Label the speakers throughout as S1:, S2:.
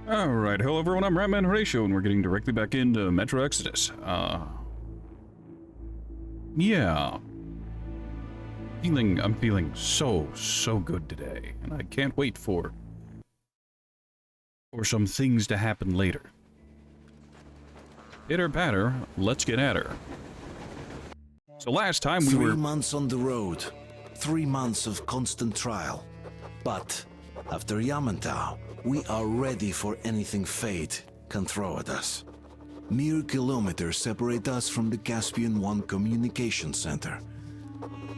S1: Alright, hello everyone, I'm Ratman Horatio, and we're getting directly back into Metro Exodus. Yeah. I'm feeling so good today, and I can't wait for some things to happen later. Pitter patter, let's get at her. So last time we were...
S2: 3 months on the road, 3 months of constant trial. But after Yamantau, we are ready for anything fate can throw at us. Mere kilometers separate us from the Caspian One communication center.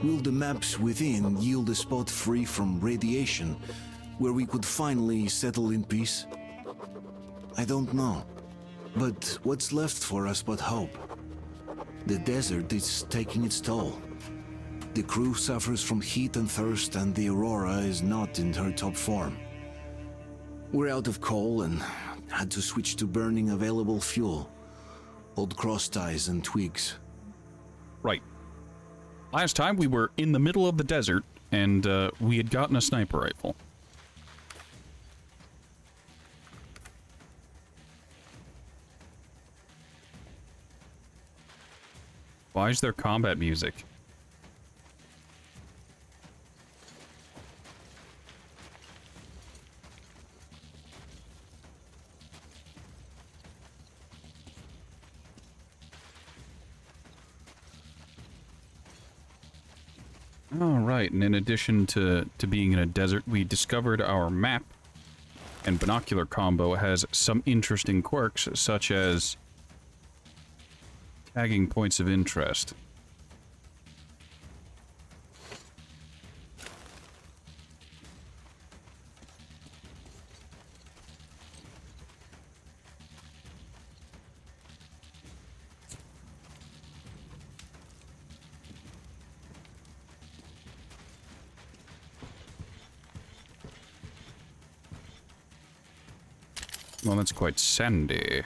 S2: Will the maps within yield a spot free from radiation, where we could finally settle in peace? I don't know, but what's left for us but hope? The desert is taking its toll. The crew suffers from heat and thirst, and the Aurora is not in her top form. We're out of coal and had to switch to burning available fuel. Old cross ties and twigs.
S1: Right. Last time we were in the middle of the desert, and we had gotten a sniper rifle. Why is there combat music? Alright, and in addition to being in a desert, we discovered our map and binocular combo has some interesting quirks, such as tagging points of interest. Well, that's quite sandy.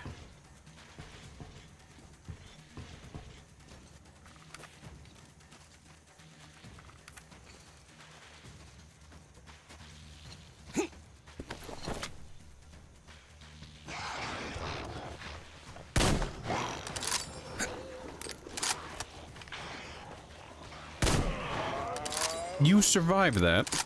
S1: You survived that.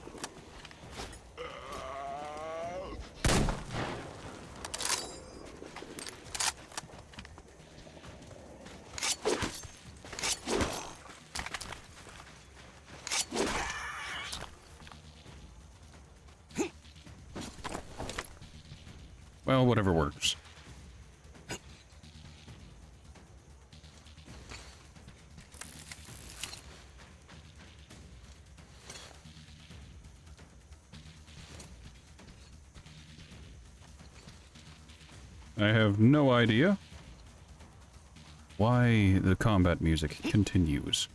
S1: Well, whatever works. I have no idea why the combat music continues.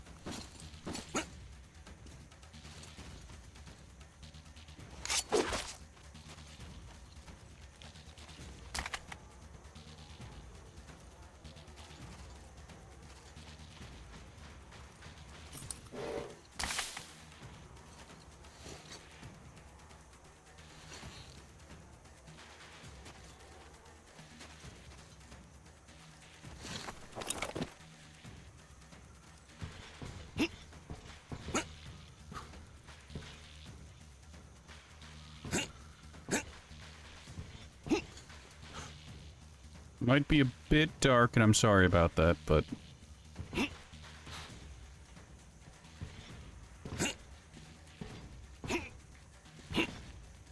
S1: Might be a bit dark, and I'm sorry about that, but...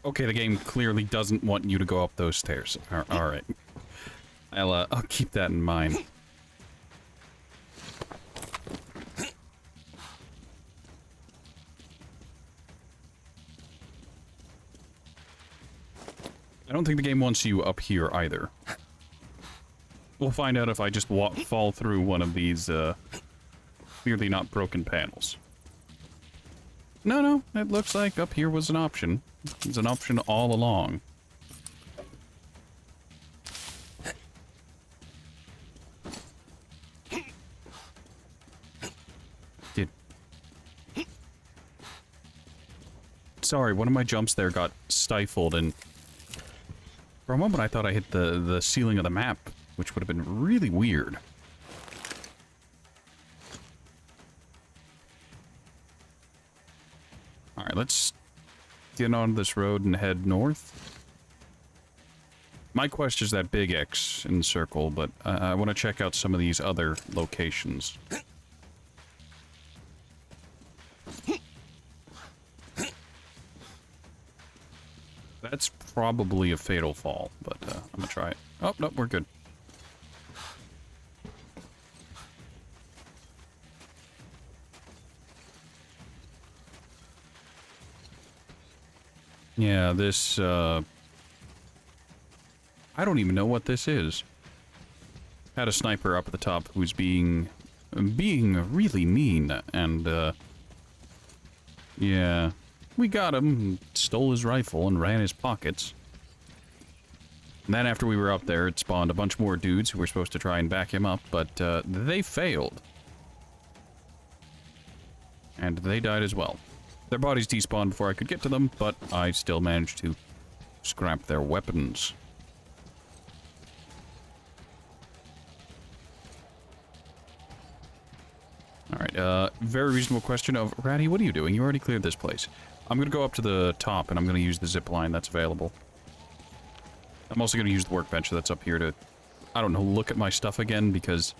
S1: Okay, the game clearly doesn't want you to go up those stairs. Alright. I'll keep that in mind. I don't think the game wants you up here either. We'll find out if I just fall through one of these, clearly not broken panels. No, it looks like up here was an option. It's an option all along. Sorry, one of my jumps there got stifled and For a moment, I thought I hit the ceiling of the map, which would have been really weird. Alright, let's get on this road and head north. My quest is that big X in the circle, but I want to check out some of these other locations. That's probably a fatal fall, but I'm gonna try it. Oh, no, we're good. Yeah, this, I don't even know what this is. Had a sniper up at the top who's being really mean, and, yeah. We got him, stole his rifle, and ran his pockets. And then after we were up there, it spawned a bunch more dudes who were supposed to try and back him up, but they failed. And they died as well. Their bodies despawned before I could get to them, but I still managed to scrap their weapons. Alright, very reasonable question of, Ratty, what are you doing? You already cleared this place. I'm gonna go up to the top, and I'm gonna use the zip line that's available. I'm also gonna use the workbench that's up here to, I don't know, look at my stuff again, because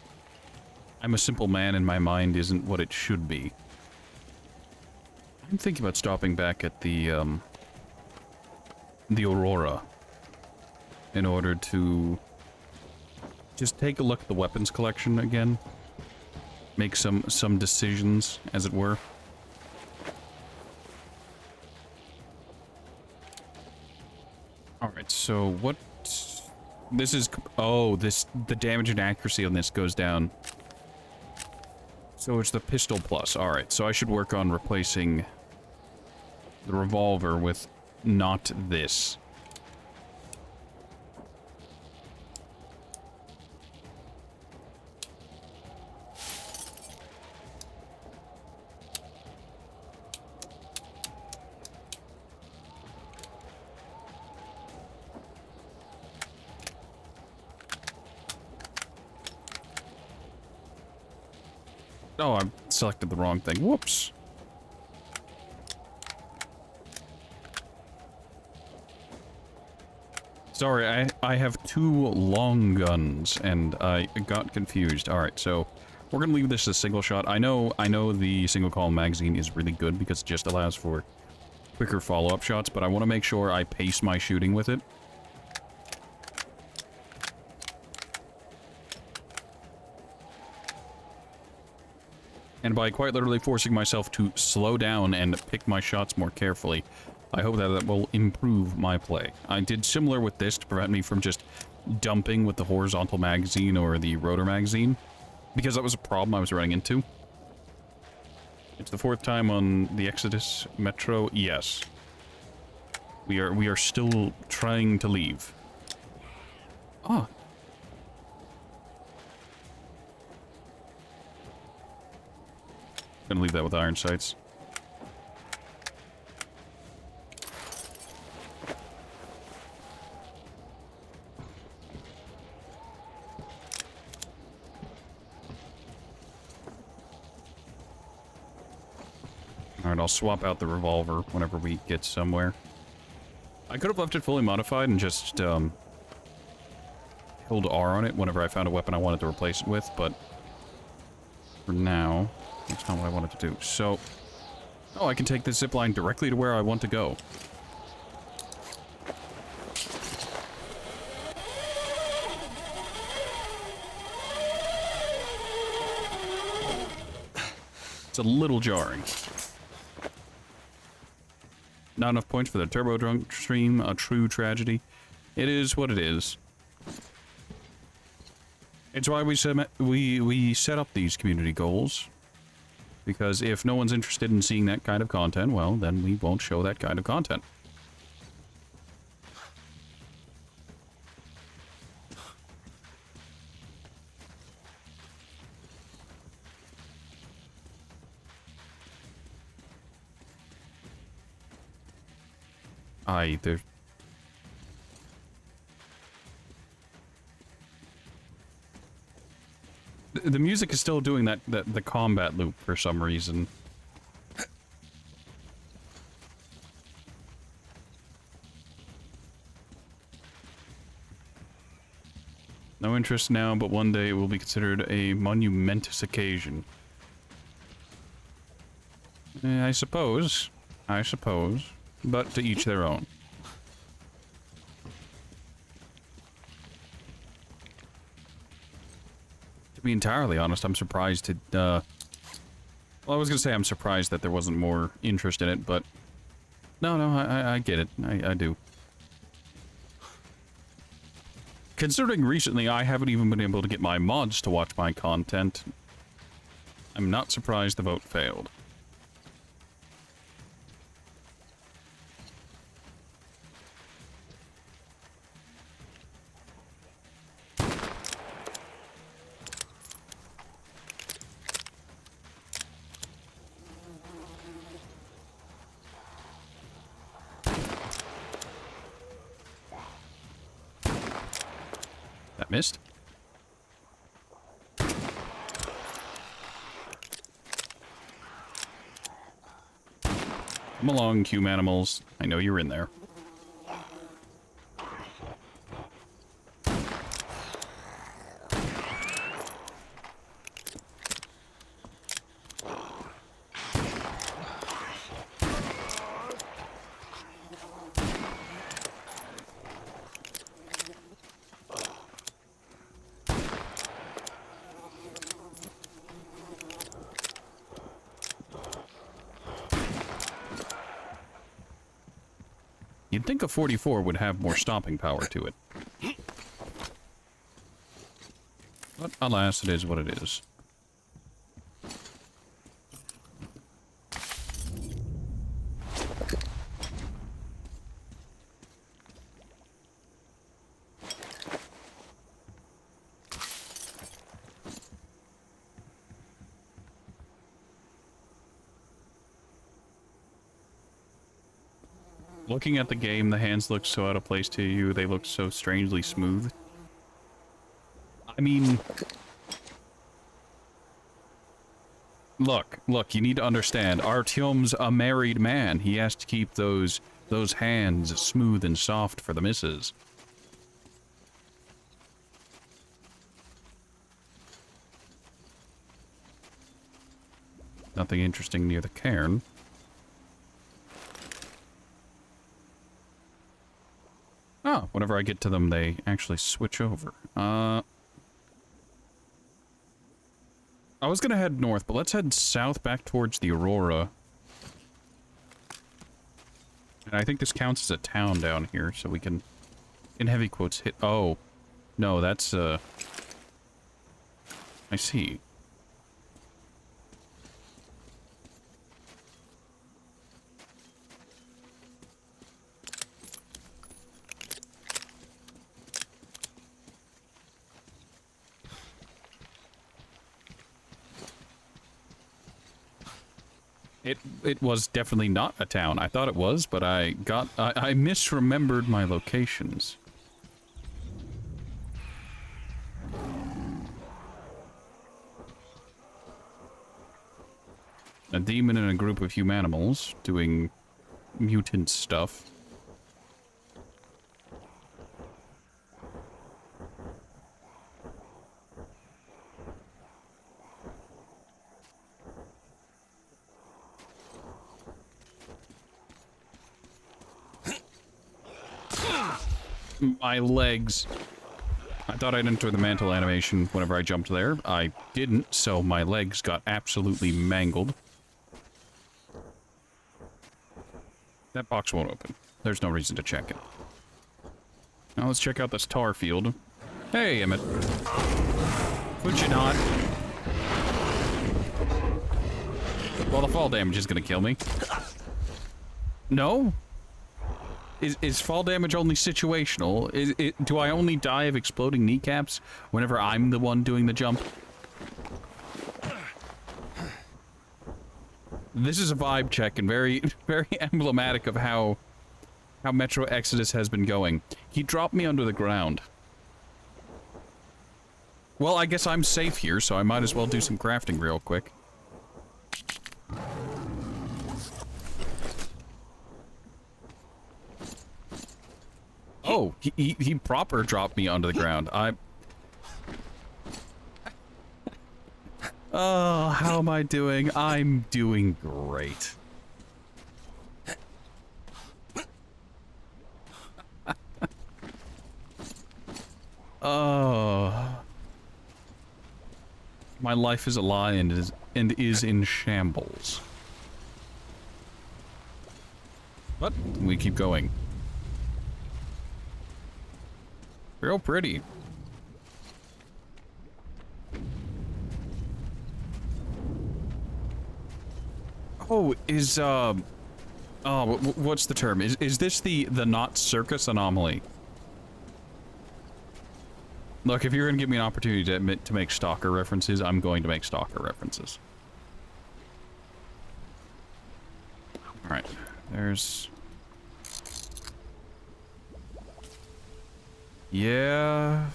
S1: I'm a simple man and my mind isn't what it should be. I'm thinking about stopping back at the Aurora in order to just take a look at the weapons collection again. Make some decisions, as it were. Alright, so what... This is... Oh, the damage and accuracy on this goes down. So it's the pistol plus. Alright, so I should work on replacing the revolver with not this. Oh, I selected the wrong thing. Whoops. Sorry, I have two long guns, and I got confused. Alright, so we're gonna leave this as a single shot. I know the single column magazine is really good because it just allows for quicker follow-up shots, but I want to make sure I pace my shooting with it. And by quite literally forcing myself to slow down and pick my shots more carefully, I hope that will improve my play. I did similar with this to prevent me from just dumping with the horizontal magazine or the rotor magazine, because that was a problem I was running into. It's the fourth time on the Exodus Metro. Yes. We are still trying to leave. Ah. Gonna leave that with iron sights. Alright, I'll swap out the revolver whenever we get somewhere. I could have left it fully modified and just, held R on it whenever I found a weapon I wanted to replace it with, but for now, that's not what I wanted to do. So, oh, I can take this zipline directly to where I want to go. It's a little jarring. Not enough points for the turbo drunk stream, a true tragedy. It is what it is. It's why we set up these community goals. Because if no one's interested in seeing that kind of content, well, then we won't show that kind of content. The music is still doing the combat loop for some reason. No interest now, but one day it will be considered a monumentous occasion. I suppose. I suppose. But to each their own. To be entirely honest, I'm surprised it, well, I was gonna say I'm surprised that there wasn't more interest in it, but... No, I get it. I do. Considering recently I haven't even been able to get my mods to watch my content, I'm not surprised the vote failed. That missed. Come along, Cume animals. I know you're in there. You'd think a 44 would have more stopping power to it. But alas, it is what it is. Looking at the game, the hands look so out of place to you. They look so strangely smooth. I mean... Look, you need to understand. Artyom's a married man. He has to keep those hands smooth and soft for the misses. Nothing interesting near the cairn. Oh, whenever I get to them, they actually switch over. I was gonna head north, but let's head south back towards the Aurora. And I think this counts as a town down here, so we can, in heavy quotes, hit... Oh. No, that's, I see. It was definitely not a town. I thought it was, but I misremembered my locations. A demon and a group of humanimals doing mutant stuff. My legs. I thought I'd enter the mantle animation whenever I jumped there. I didn't, so my legs got absolutely mangled. That box won't open. There's no reason to check it. Now let's check out this tar field. Hey, Emmett. Would you not? Well, the fall damage is gonna kill me. No? Is fall damage only situational? Do I only die of exploding kneecaps whenever I'm the one doing the jump? This is a vibe check and very emblematic of how Metro Exodus has been going. He dropped me under the ground. Well, I guess I'm safe here, so I might as well do some crafting real quick. Oh, he proper dropped me onto the ground. Oh, how am I doing? I'm doing great. Oh. My life is a lie and is in shambles. But we keep going. Real pretty. Oh, what's the term? Is this the not circus anomaly? Look, if you're gonna give me an opportunity to make stalker references, I'm going to make stalker references. Alright, there's... Yeah...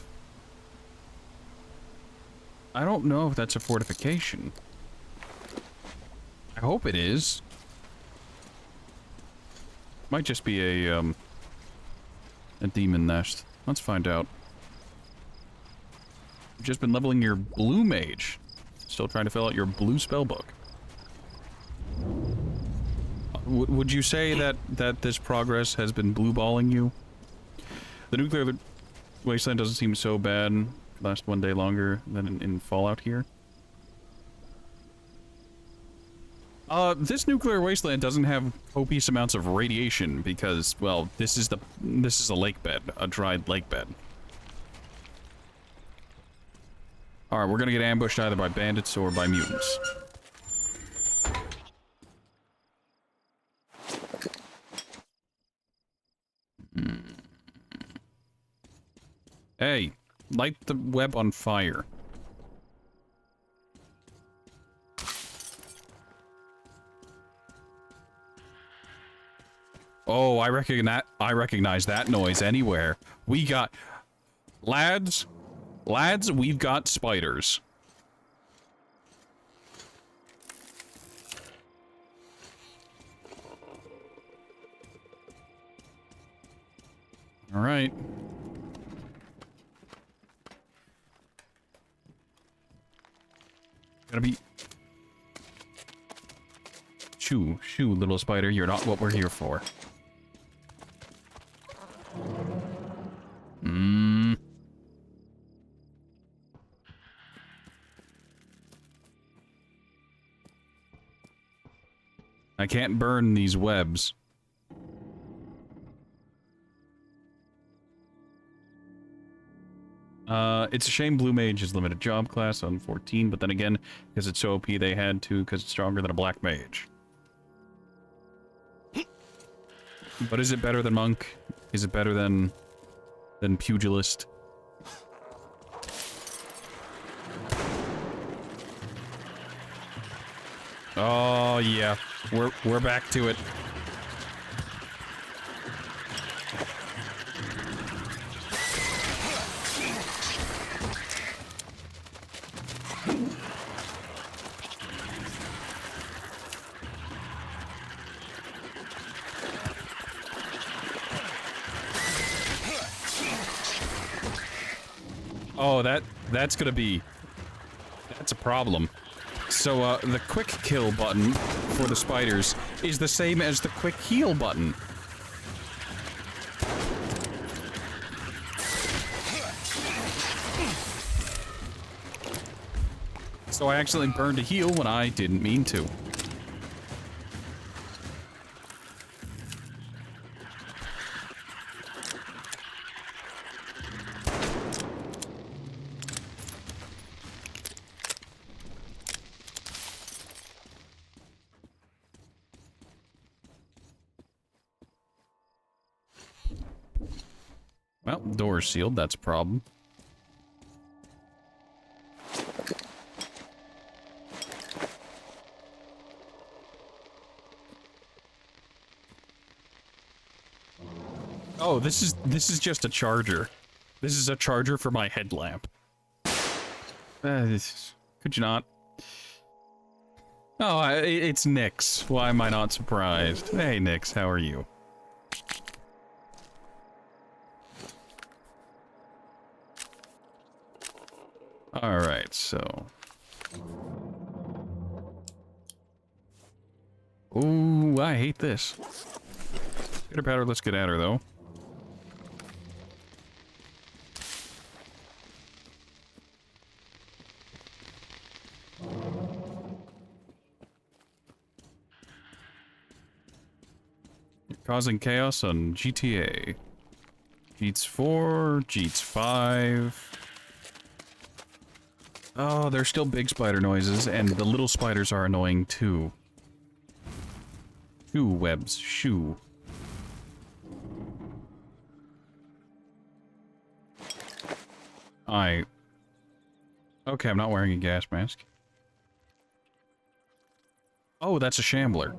S1: I don't know if that's a fortification. I hope it is. Might just be a demon nest. Let's find out. You've just been leveling your blue mage. Still trying to fill out your blue spellbook. Would you say that this progress has been blue-balling you? The nuclear wasteland doesn't seem so bad. Last one day longer than in Fallout here. This nuclear wasteland doesn't have copious amounts of radiation because, well, this is a lake bed, a dried lake bed. Alright, we're gonna get ambushed either by bandits or by mutants. Hey, light the web on fire. Oh, I recognize that noise anywhere. We got... Lads, we've got spiders. All right. Gotta be... Shoo, little spider, you're not what we're here for. I can't burn these webs. It's a shame Blue Mage is limited job class on 14, but then again, because it's so OP, they had to, because it's stronger than a Black Mage. But is it better than Monk? Is it better than Pugilist? Oh yeah, we're back to it. Oh, that's a problem. So, the quick kill button for the spiders is the same as the quick heal button. So I accidentally burned a heal when I didn't mean to. Well, door's sealed, that's a problem. Oh, this is just a charger. This is a charger for my headlamp. Could you not? Oh, it's Nyx. Why am I not surprised? Hey, Nyx, how are you? Alright, so... Ooh, I hate this. Get her powder, let's get at her, though. You're causing chaos on GTA. Jeets 4, Jeets 5... Oh, there's still big spider noises, and the little spiders are annoying too. Shoe webs, shoe. Okay, I'm not wearing a gas mask. Oh, that's a shambler.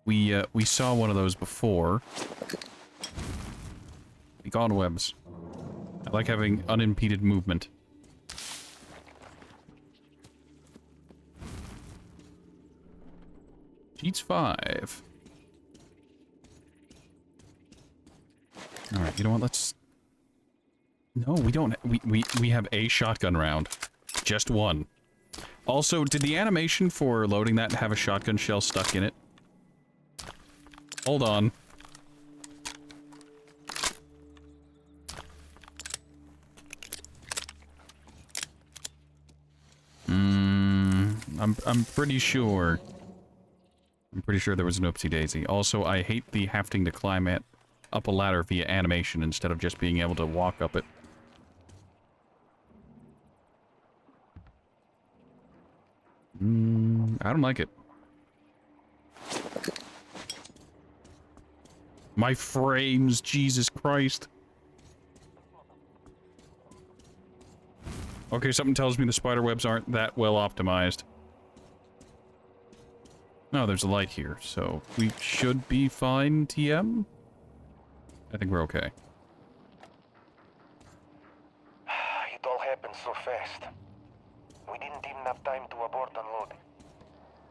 S1: We saw one of those before. Be gone, webs. I like having unimpeded movement. Jeets 5. Alright, you know what, let's... No, we don't... We have a shotgun round. Just one. Also, did the animation for loading that have a shotgun shell stuck in it? Hold on. I'm pretty sure. I'm pretty sure there was an oopsie daisy. Also, I hate the having to climb up a ladder via animation instead of just being able to walk up it. I don't like it. My frames, Jesus Christ. Okay, something tells me the spider webs aren't that well optimized. No, there's a light here, so we should be fine, TM? I think we're okay.
S3: It all happened so fast. We didn't even have time to abort unload.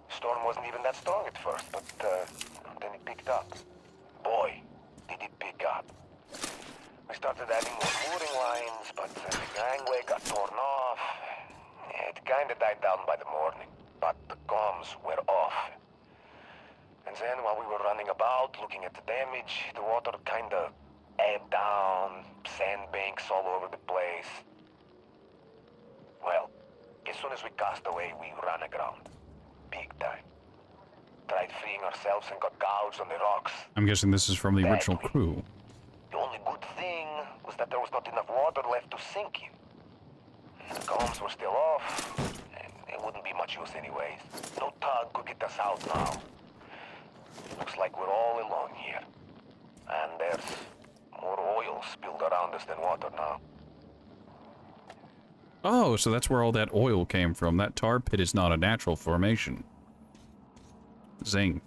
S3: Storm wasn't even that strong at first, but then it picked up. Boy, did it pick up. We started adding more mooring lines, but the gangway got torn off. It kinda died down by the morning, but the comms were off. And then while we were running about, looking at the damage, the water kinda ebbed down, sandbanks all over the place. Well, as soon as we cast away, we ran aground. Big time. Tried freeing ourselves and got gouged on the rocks.
S1: I'm guessing this is from the original
S3: Badly.
S1: crew.
S3: The only good thing was that there was not enough water left to sink you. The comms were still off, and it wouldn't be much use anyways. No tug could get us out now. Looks like we're all alone here. And there's more oil spilled around us than water now.
S1: Oh, so that's where all that oil came from. That tar pit is not a natural formation. Zing.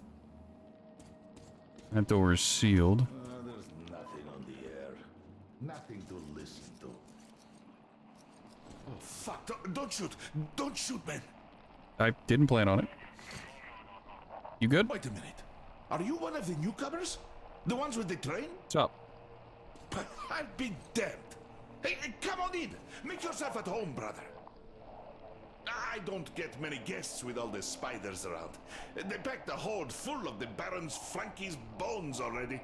S1: That door is sealed.
S2: There's nothing on the air. Nothing to listen to.
S4: Oh, fuck. Don't shoot. Don't shoot, man.
S1: I didn't plan on it. You good?
S4: Wait a minute. Are you one of the newcomers? The ones with the train?
S1: What's up?
S4: I'll be damned. Hey, come on in. Make yourself at home, brother. I don't get many guests with all the spiders around. They packed the hold full of the Baron's Frankie's bones already.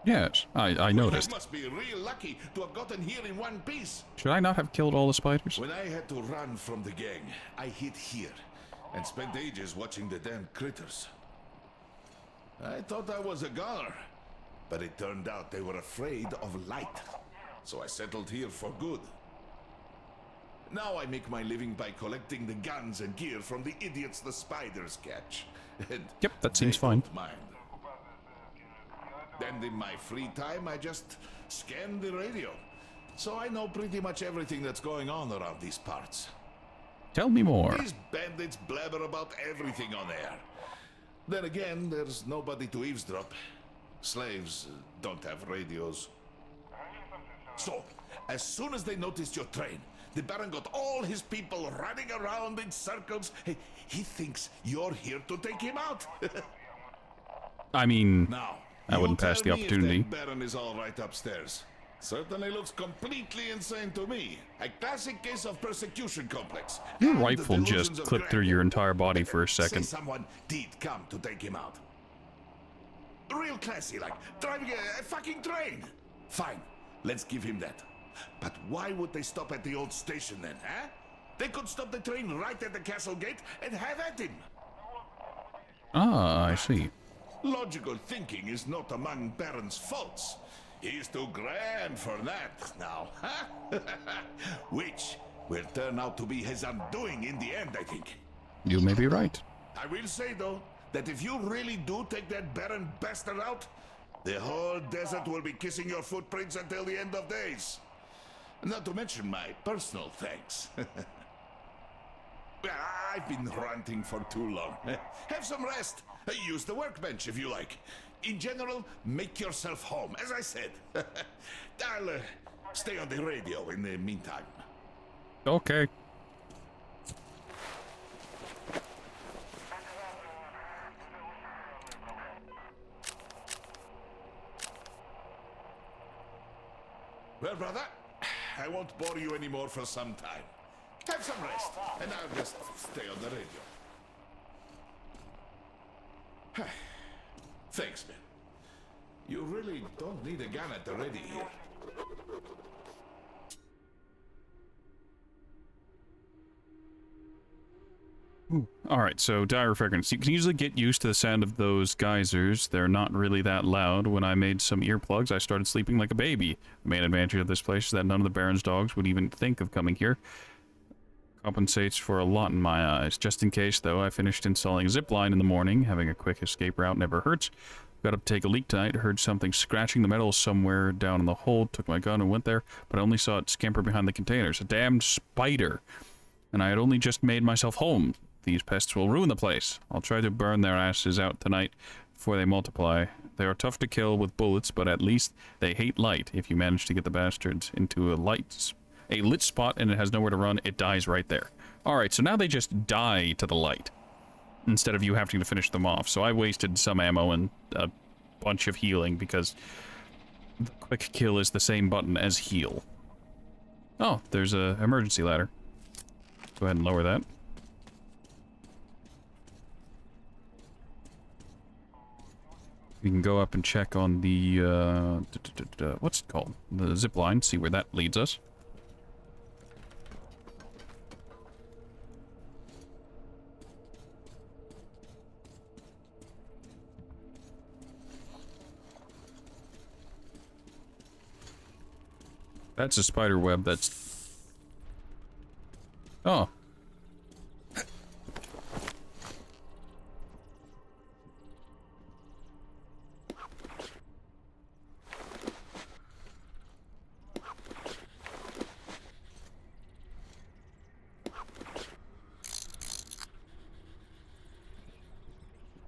S1: Yes, I noticed.
S4: You must be real lucky to have gotten here in one piece.
S1: Should I not have killed all the spiders?
S4: When I had to run from the gang, I hid here and spent ages watching the damn critters. I thought I was a goner, but it turned out they were afraid of light. So I settled here for good. Now I make my living by collecting the guns and gear from the idiots the spiders catch. And
S1: Yep, that seems
S4: they
S1: fine.
S4: don't mind. Then in my free time, I just scan the radio. So I know pretty much everything that's going on around these parts.
S1: Tell me more.
S4: These bandits blabber about everything on air. Then again, there's nobody to eavesdrop. Slaves don't have radios. So, As soon as they noticed your train, the Baron got all his people running around in circles. He thinks you're here to take him out.
S1: I mean,
S4: Now,
S1: I wouldn't pass the opportunity.
S4: If that Baron is all right upstairs. Certainly looks completely insane to me. A classic case of persecution complex.
S1: Your
S4: And the
S1: rifle
S4: delusions
S1: just
S4: of
S1: clipped through
S4: grandeur.
S1: your entire body for a
S4: Say
S1: second.
S4: someone did come to take him out. Real classy, like driving a fucking train. Fine, let's give him that. But why would they stop at the old station then, huh? They could stop the train right at the castle gate and have at him.
S1: Ah, I see.
S4: Logical thinking is not among Baron's faults. He's too grand for that now, huh? Which will turn out to be his undoing in the end, I think.
S1: You may be right.
S4: I will say, though, that if you really do take that Baron bastard out, the whole desert will be kissing your footprints until the end of days. Not to mention my personal thanks. I've been ranting for too long. Have some rest. Use the workbench if you like. In general, make yourself home, as I said. I'll stay on the radio in the meantime.
S1: Okay.
S4: Well, brother, I won't bore you anymore for some time. Have some rest, and I'll just stay on the radio. Thanks, man. You really don't need a gun at the ready here.
S1: Alright, so dire fragrance. You can usually get used to the sound of those geysers. They're not really that loud. When I made some earplugs, I started sleeping like a baby. The main advantage of this place is that none of the Baron's dogs would even think of coming here. Compensates for a lot in my eyes. Just in case, though, I finished installing a zip line in the morning. Having a quick escape route never hurts. Got up to take a leak tonight, heard something scratching the metal somewhere down in the hold, took my gun and went there, but I only saw it scamper behind the containers. A damned spider! And I had only just made myself home. These pests will ruin the place. I'll try to burn their asses out tonight before they multiply. They are tough to kill with bullets, but at least they hate light. If you manage to get the bastards into a lit spot and it has nowhere to run, it dies right there. Alright, so now they just die to the light, instead of you having to finish them off. So I wasted some ammo and a bunch of healing because the quick kill is the same button as heal. Oh, there's a emergency ladder. Go ahead and lower that. We can go up and check on the, what's it called? The zip line, see where that leads us. That's a spider web that's... Oh.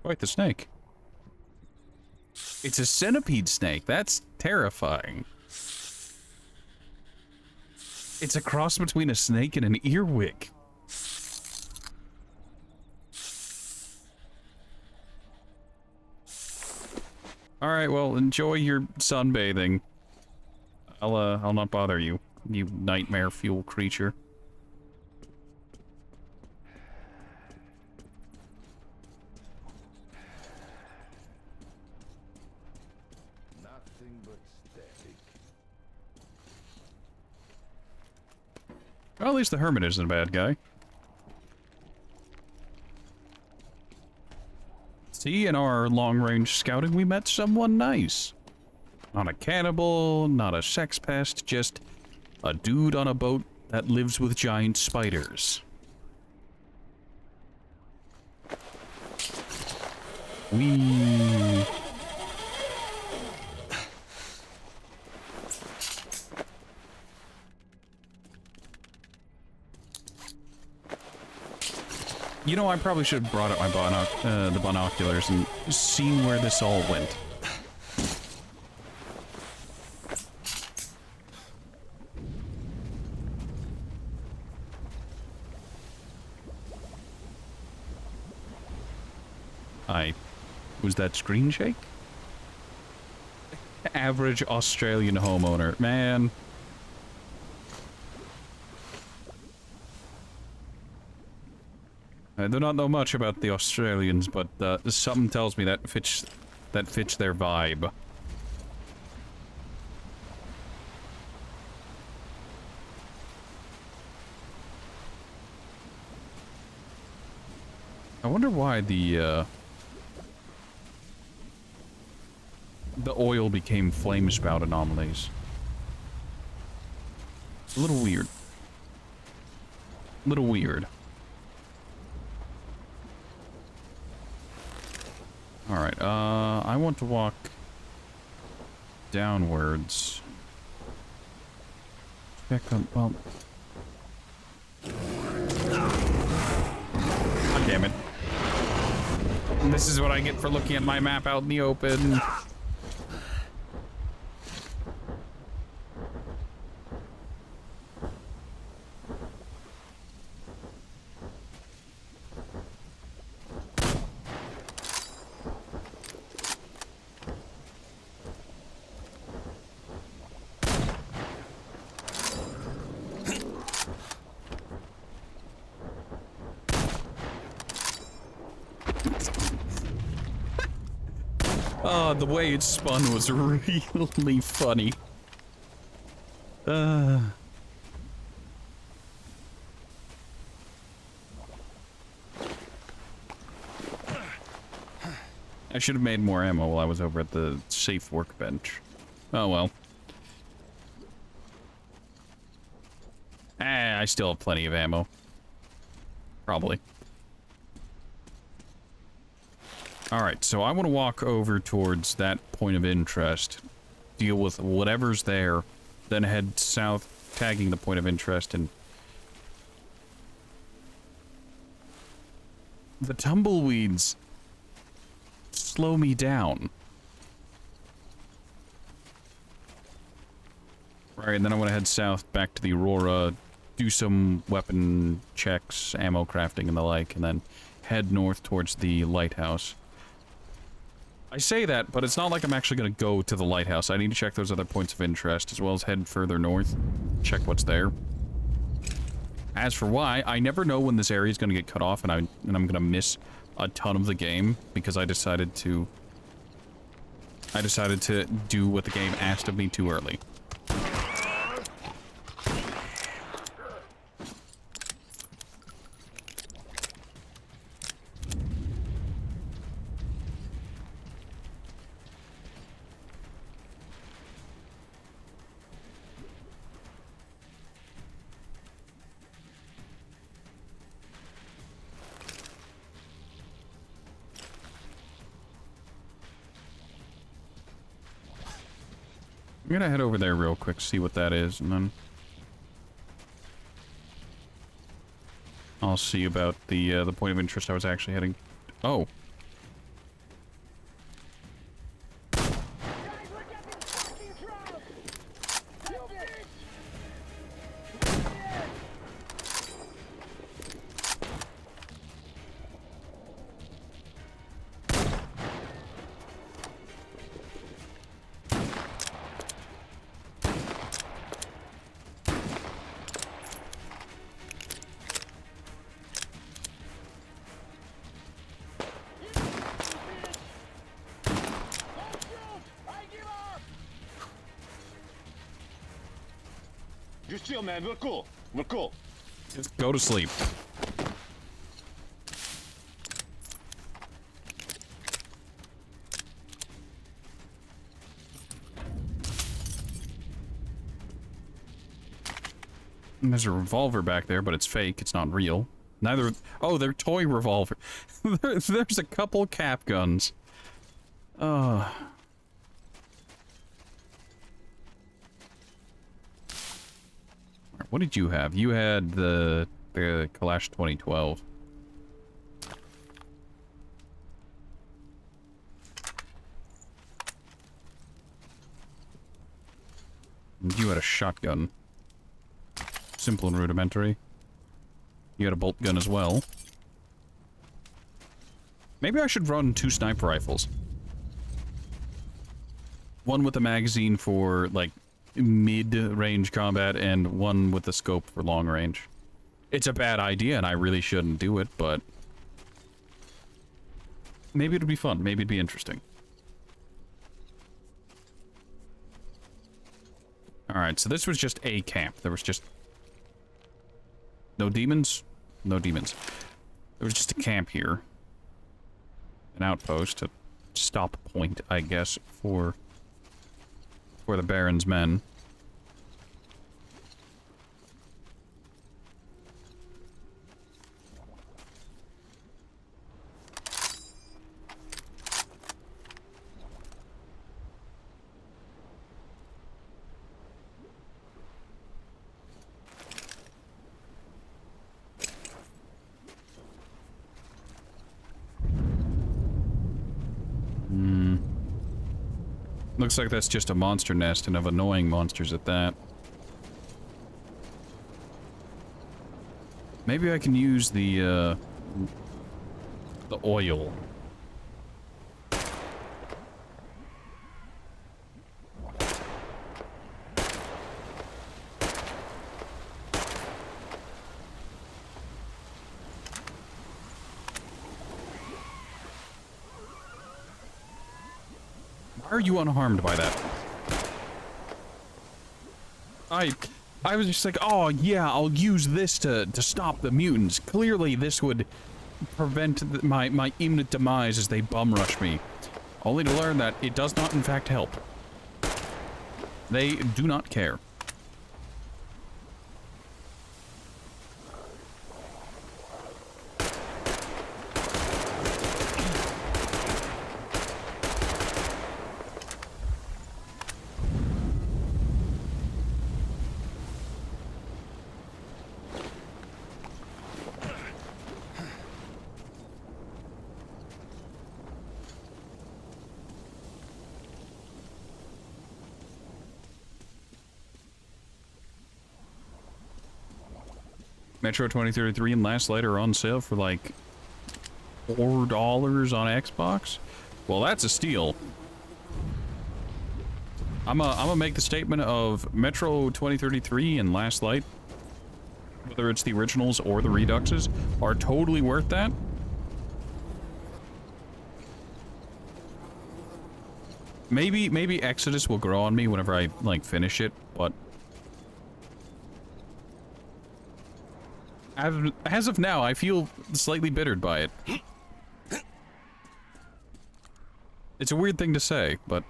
S1: Quite the snake. It's a centipede snake. That's terrifying. It's a cross between a snake and an earwig. All right, well, enjoy your sunbathing. I'll not bother you, you nightmare fuel creature.
S4: Nothing but static.
S1: Well, at least the hermit isn't a bad guy. See, in our long-range scouting, we met someone nice. Not a cannibal, not a sex pest, just a dude on a boat that lives with giant spiders. Whee! You know, I probably should have brought up my the binoculars and seen where this all went. Was that screen shake? Average Australian homeowner. Man. I do not know much about the Australians, but something tells me that fits their vibe. I wonder why the oil became flame spout anomalies. It's a little weird. Little weird. Alright, I want to walk downwards. Check on, well... God damn it. This is what I get for looking at my map out in the open. The way it spun was really funny. I should have made more ammo while I was over at the safe workbench. Oh well. I still have plenty of ammo. Probably. Alright, so I want to walk over towards that point of interest, deal with whatever's there, then head south, tagging the point of interest, and... The tumbleweeds slow me down. Right, and then I want to head south back to the Aurora, do some weapon checks, ammo crafting and the like, and then head north towards the lighthouse. I say that, but it's not like I'm actually going to go to the lighthouse. I need to check those other points of interest, as well as head further north, check what's there. As for why, I never know when this area is going to get cut off, and I'm going to miss a ton of the game, because I decided to do what the game asked of me too early. I'm gonna head over there real quick, see what that is, and then I'll see about the point of interest I was actually heading. Oh.
S5: Just chill, man. We're cool. We're cool.
S1: Just go to sleep. And there's a revolver back there, but it's fake. It's not real. Neither... Oh, they're toy revolver. There's a couple cap guns. What did you have? You had the Kalash 2012. And you had a shotgun. Simple and rudimentary. You had a bolt gun as well. Maybe I should run 2 sniper rifles. One with a magazine for, like, mid-range combat, and one with the scope for long range. It's a bad idea, and I really shouldn't do it, but... maybe it'd be fun. Maybe it'd be interesting. Alright, so this was just a camp. There was just... no demons? No demons. There was just a camp here. An outpost, a stop point, I guess, for the Baron's men. Looks like that's just a monster nest, and of annoying monsters at that. Maybe I can use the oil. Why are you unharmed by that? I was just like, oh yeah, I'll use this to stop the mutants. Clearly this would prevent my imminent demise as they bum rush me. Only to learn that it does not in fact help. They do not care. Metro 2033 and Last Light are on sale for like $4 on Xbox. Well, that's a steal. I'm gonna make the statement of Metro 2033 and Last Light, whether it's the originals or the Reduxes, are totally worth that. Maybe Exodus will grow on me whenever I like finish it, but as of now, I feel slightly bittered by it. It's a weird thing to say, but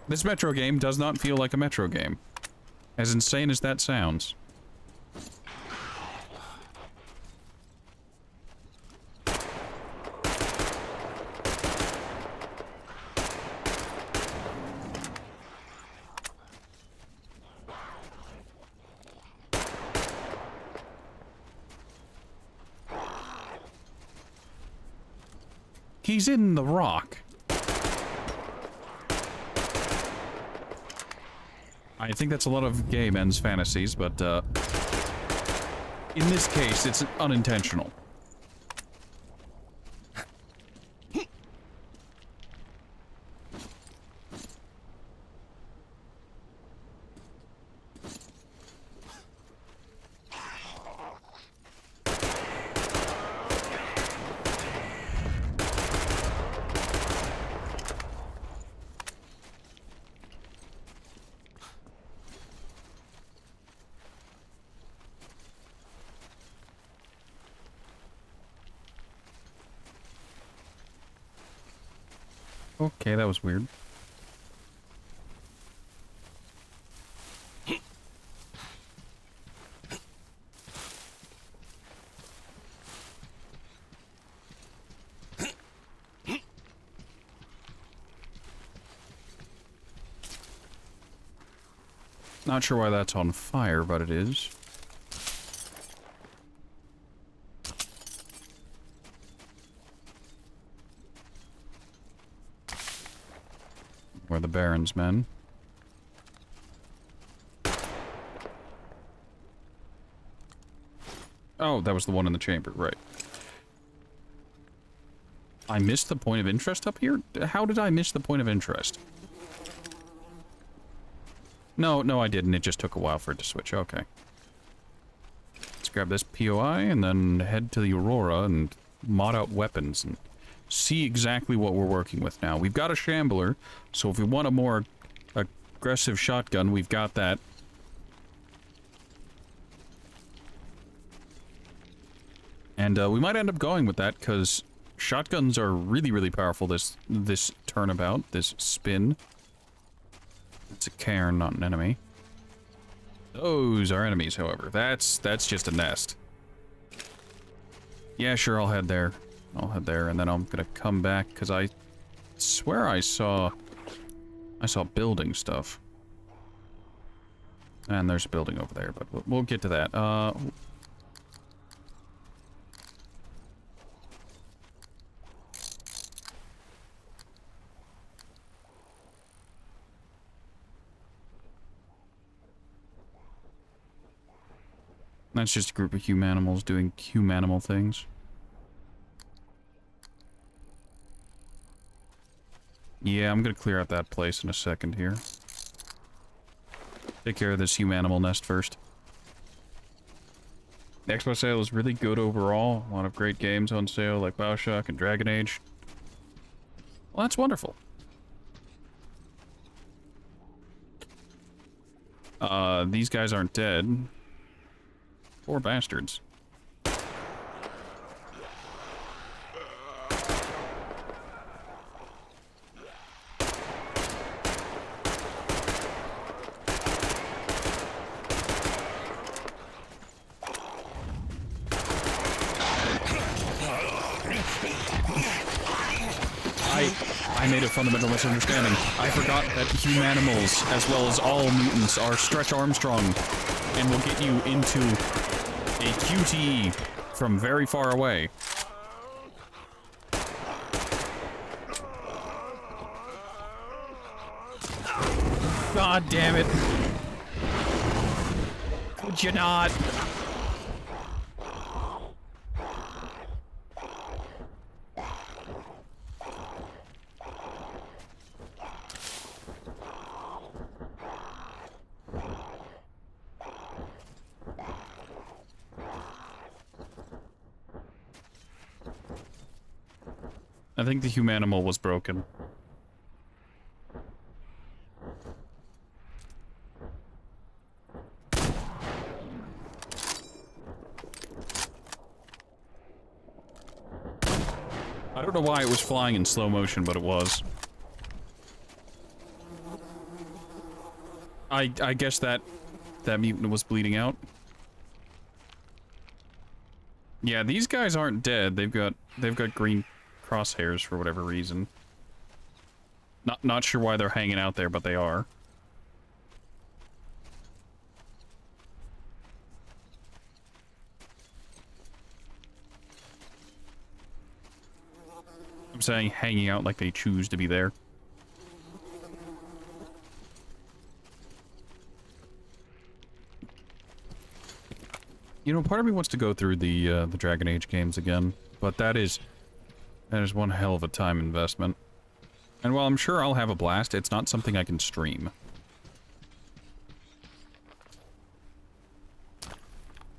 S1: this Metro game does not feel like a Metro game. As insane as that sounds. He's in the rock. I think that's a lot of gay men's fantasies, but, in this case, it's unintentional. Okay, that was weird. Not sure why that's on fire, but it is. We're the Baron's men. Oh, that was the one in the chamber, right. I missed the point of interest up here? How did I miss the point of interest? No, no, I didn't. It just took a while for it to switch. Okay. Let's grab this POI and then head to the Aurora and mod out weapons and see exactly what we're working with now. We've got a Shambler, so if we want a more aggressive shotgun, we've got that. And we might end up going with that, because shotguns are really, really powerful this turnabout, this spin. It's a cairn, not an enemy. Those are enemies, however. That's just a nest. Yeah, sure, I'll head there. I'll head there, and then I'm gonna come back, because I swear I saw building stuff. And there's a building over there, but we'll get to that. That's just a group of humanimals doing humanimal things. Yeah, I'm gonna clear out that place in a second here. Take care of this humanimal nest first. The Xbox sale is really good overall. A lot of great games on sale like BioShock and Dragon Age. Well, that's wonderful. These guys aren't dead. Poor bastards. I made a fundamental misunderstanding. I forgot that humanimals, as well as all mutants, are Stretch Armstrong and will get you into a QTE from very far away. God damn it. Could you not? I think the humanimal was broken. I don't know why it was flying in slow motion, but it was. I guess that mutant was bleeding out. Yeah, these guys aren't dead. They've got green crosshairs for whatever reason. Not sure why they're hanging out there, but they are. I'm saying hanging out like they choose to be there. You know, part of me wants to go through the Dragon Age games again, but that is one hell of a time investment. And while I'm sure I'll have a blast, it's not something I can stream.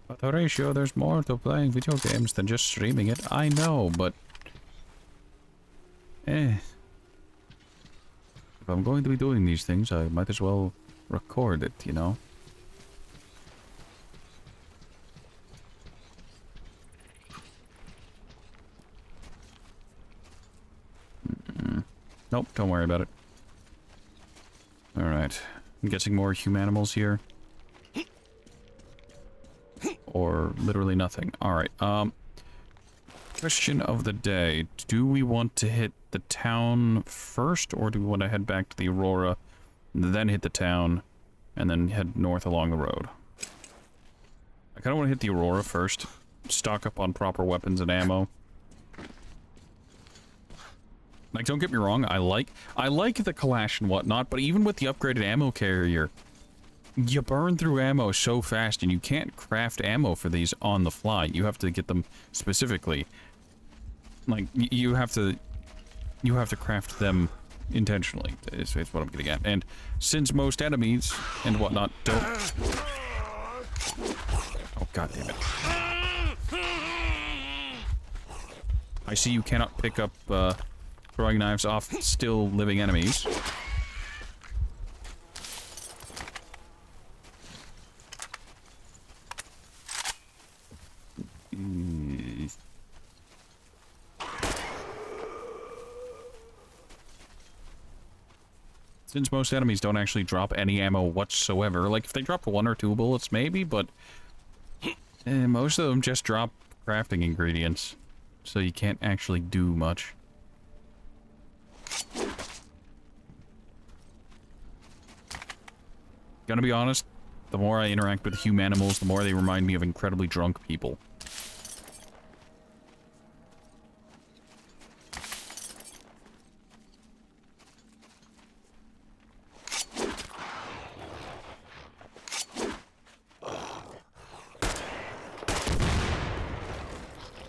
S1: But Horatio, there's more to playing video games than just streaming it. I know, but... If I'm going to be doing these things, I might as well record it, you know? Nope, don't worry about it. Alright. I'm guessing more humanimals here. Or literally nothing. Alright, question of the day. Do we want to hit the town first, or do we want to head back to the Aurora, then hit the town, and then head north along the road? I kind of want to hit the Aurora first. Stock up on proper weapons and ammo. Like, don't get me wrong, I like the Kalash and whatnot, but even with the upgraded ammo carrier, you burn through ammo so fast, and you can't craft ammo for these on the fly. You have to get them specifically. Like, you have to craft them intentionally, is what I'm getting at. And since most enemies and whatnot don't... Oh, god damn it. I see you cannot pick up, throwing knives off still living enemies. Since most enemies don't actually drop any ammo whatsoever, like if they drop 1 or 2 bullets maybe, but most of them just drop crafting ingredients, so you can't actually do much. Gonna be honest, the more I interact with humanimals, the more they remind me of incredibly drunk people.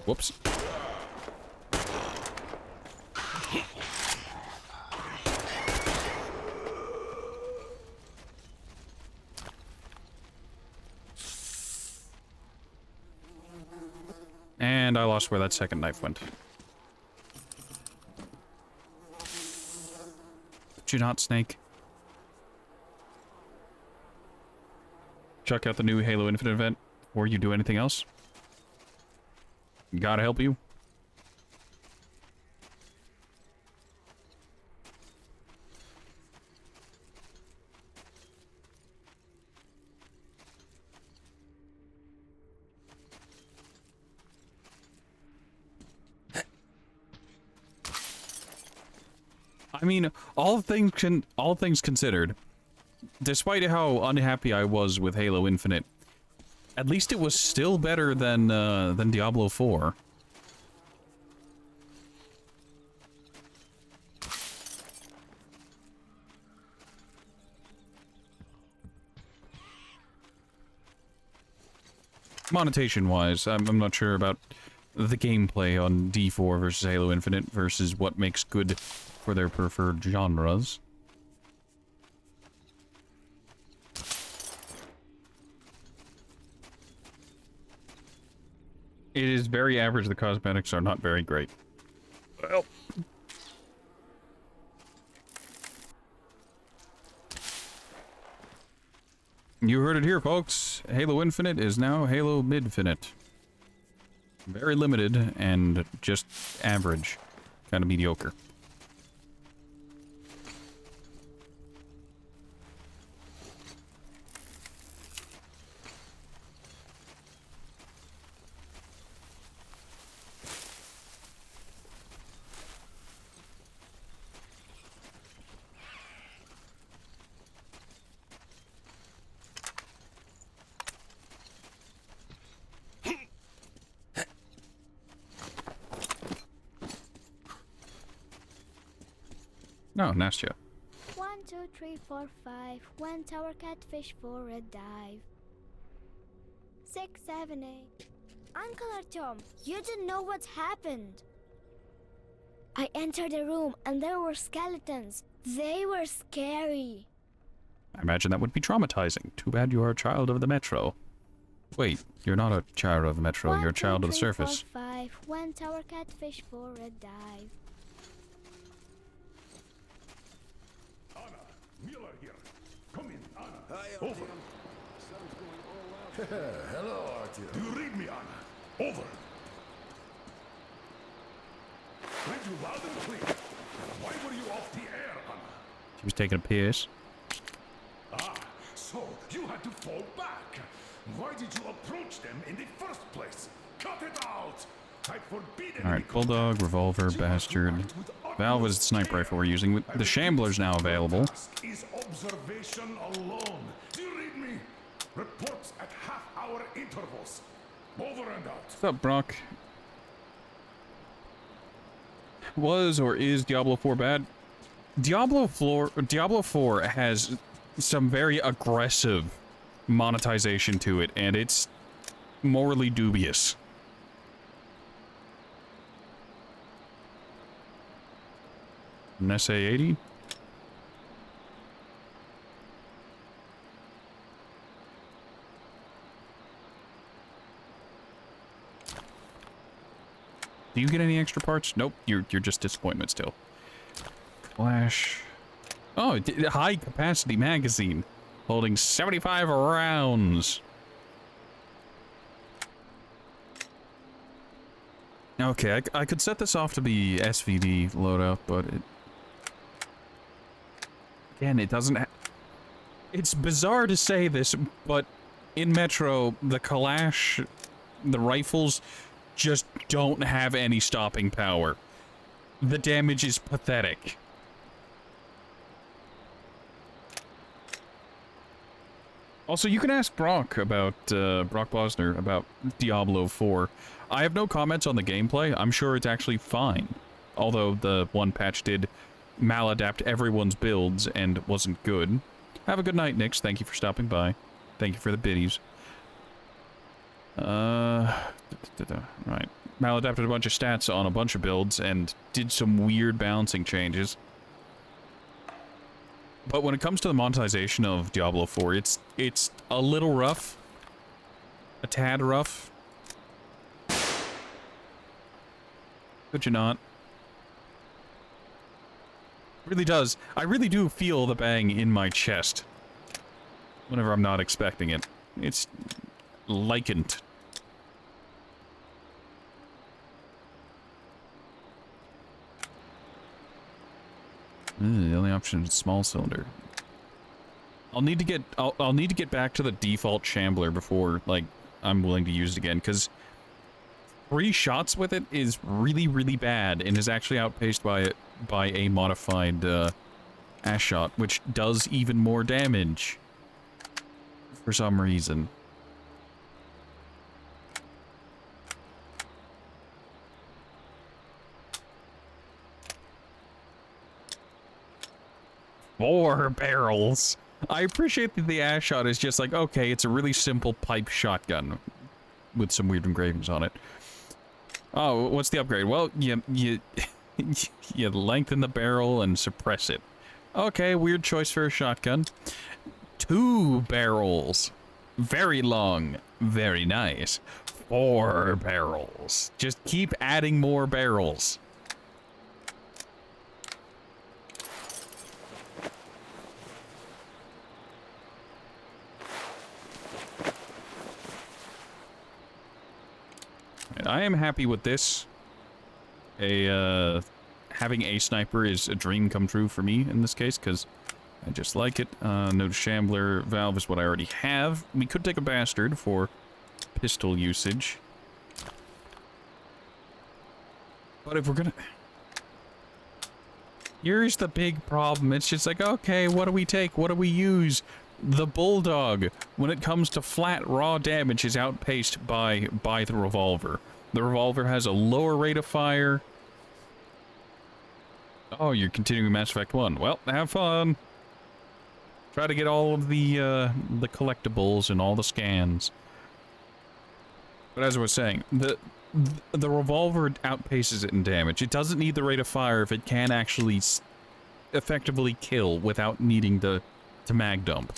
S1: Whoops. And I lost where that second knife went. Did you not, Snake? Check out the new Halo Infinite event before you do anything else. Gotta help you. I mean, all things considered, despite how unhappy I was with Halo Infinite, at least it was still better than Diablo 4. Monetization-wise, I'm not sure about the gameplay on D4 versus Halo Infinite versus what makes good for their preferred genres. It is very average. The cosmetics are not very great. Well. You heard it here, folks. Halo Infinite is now Halo Midfinite. Very limited and just average. Kind of mediocre. No, Nastya.
S6: 1, 2, 3, 4, 5. Went our catfish for a dive. 6, 7, 8. Uncle Artyom, you didn't know what happened. I entered the room and there were skeletons. They were scary.
S1: I imagine that would be traumatizing. Too bad you are a child of the Metro. Wait, you're not a child of the Metro, you're a child of the surface.
S6: 4, 5. Went our catfish for a dive.
S4: Miller here. Come in, Anna. Hi, over. Hello, Artyom. Do you read me, Anna? Over. Read you loud and clear. Why were you off the air, Anna?
S1: She was taking a piss.
S4: Ah, so you had to fall back. Why did you approach them in the first place? Cut it out! I forbid.
S1: Alright, Bulldog, Revolver, Bastard. Valve is the sniper rifle we're using. The Shambler's now available.
S4: Is observation alone. Do you read me? Reports at half-hour intervals. Over and out.
S1: What's up, Brock? Was or is Diablo 4 bad? Diablo 4 has some very aggressive monetization to it, and it's morally dubious. An SA-80? Do you get any extra parts? Nope, you're just disappointment still. Flash. Oh, high capacity magazine holding 75 rounds. Okay, I could set this off to be SVD loadout, but again, it doesn't it's bizarre to say this, but in Metro, the Kalash, the rifles, just don't have any stopping power. The damage is pathetic. Also, you can ask Brock about, Brock Bosner about Diablo 4. I have no comments on the gameplay. I'm sure it's actually fine. Although the one patch did maladapt everyone's builds and wasn't good. Have a good night, Nix. Thank you for stopping by. Thank you for the biddies. Right. Maladapted a bunch of stats on a bunch of builds and did some weird balancing changes. But when it comes to the monetization of Diablo 4, it's a little rough. A tad rough. Could you not? It really does. I really do feel the bang in my chest. Whenever I'm not expecting it. It's likened. The only option is small cylinder. I'll need to get back to the default shambler before like I'm willing to use it again, because 3 shots with it is really, really bad and is actually outpaced by a modified ash shot, which does even more damage for some reason. Four barrels. I appreciate that the ash shot is just like, okay, it's a really simple pipe shotgun with some weird engravings on it. Oh, what's the upgrade? Well, you lengthen the barrel and suppress it. Okay, weird choice for a shotgun. 2 barrels. Very long. Very nice. 4 barrels. Just keep adding more barrels. I am happy with this. Having a sniper is a dream come true for me in this case, because I just like it. No shambler valve is what I already have. We could take a bastard for pistol usage. But if we're gonna... Here's the big problem. It's just like, okay, what do we take? What do we use? The Bulldog, when it comes to flat raw damage, is outpaced by the revolver. The revolver has a lower rate of fire. Oh, you're continuing Mass Effect 1. Well, have fun. Try to get all of the collectibles and all the scans. But as I was saying, the revolver outpaces it in damage. It doesn't need the rate of fire if it can actually effectively kill without needing to mag dump.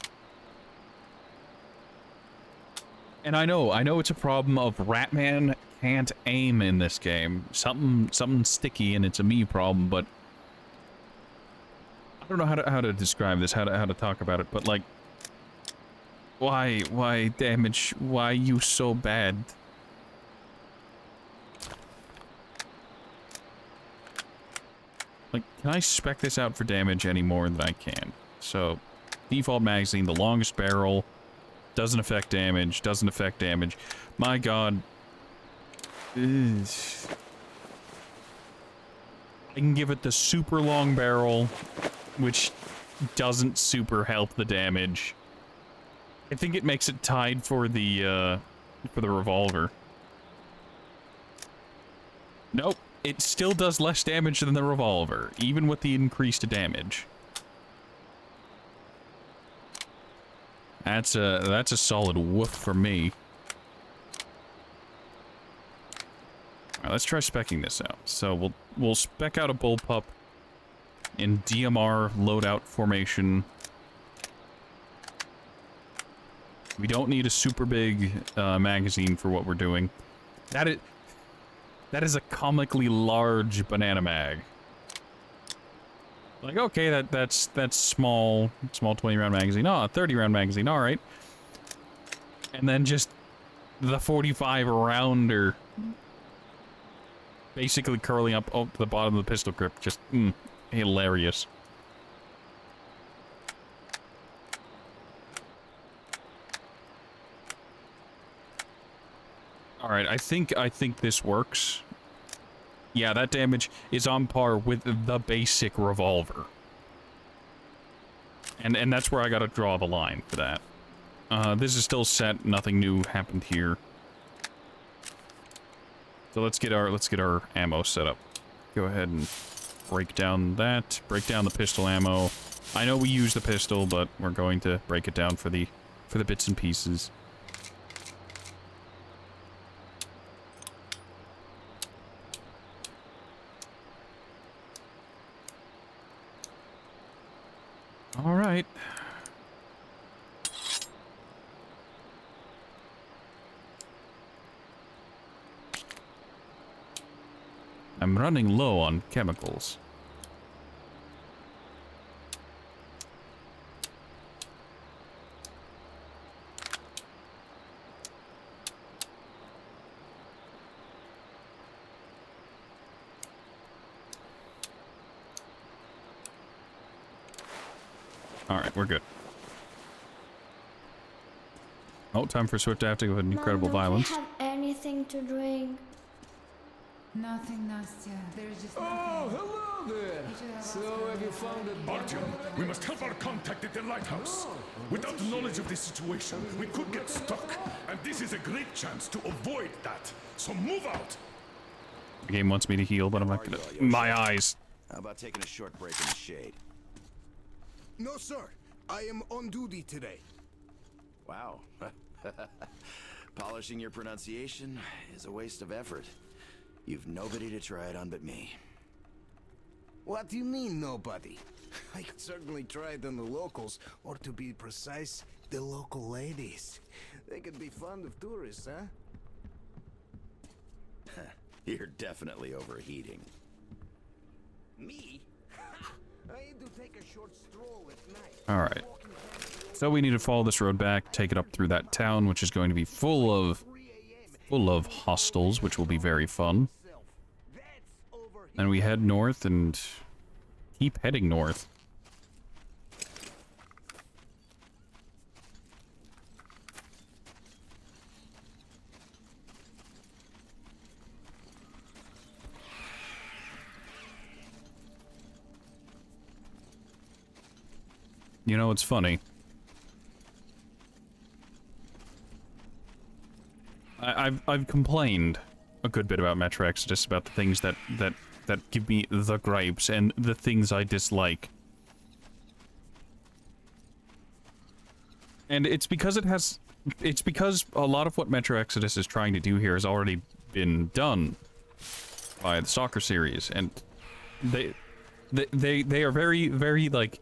S1: And I know it's a problem of Ratman can't aim in this game. Something sticky, and it's a me problem, but I don't know how to describe this, how to talk about it, but like, why damage? Why you so bad? Like, can I spec this out for damage any more than I can? So, default magazine, the longest barrel, doesn't affect damage, My god. Ugh. I can give it the super long barrel, which doesn't super help the damage. I think it makes it tied for the revolver. Nope. It still does less damage than the revolver, even with the increased damage. That's a solid woof for me. Alright, let's try speccing this out. So we'll spec out a bullpup in DMR loadout formation. We don't need a super big magazine for what we're doing. That is a comically large banana mag. Like, okay, that's small 20-round magazine. Oh, a 30-round magazine, all right. And then just the 45-rounder basically curling up to the bottom of the pistol grip. Just, hilarious. All right, I think this works. Yeah, that damage is on par with the basic revolver. And that's where I gotta draw the line for that. This is still set, nothing new happened here. So let's get our ammo set up. Go ahead and break down that, break down the pistol ammo. I know we use the pistol, but we're going to break it down for the bits and pieces. All right. I'm running low on chemicals. Alright, we're good. Oh, time for Swift to have to go ahead and incredible violence.
S6: Have anything to drink?
S7: Nothing, Nastya. There's just nothing.
S8: Oh, hello there. So, have you found a...
S4: Artyom, we must help our contact at the lighthouse. Without knowledge of this situation, we could get stuck. And this is a great chance to avoid that. So move out.
S1: The game wants me to heal, but I'm not gonna... My eyes.
S9: How about taking a short break in the shade?
S8: No, sir. I am on duty today.
S9: Wow. Polishing your pronunciation is a waste of effort. You've nobody to try it on but me.
S8: What do you mean, nobody? I could certainly try it on the locals, or to be precise, the local ladies. They could be fond of tourists, huh?
S9: You're definitely overheating.
S8: Me? I need to take a short stroll at night.
S1: Alright. So we need to follow this road back, take it up through that town, which is going to be full of hostels, which will be very fun. And we head north and keep heading north. You know, it's funny. I've complained a good bit about Metro Exodus, about the things that give me the gripes and the things I dislike. And it's because a lot of what Metro Exodus is trying to do here has already been done by the Stalker series, and they are very like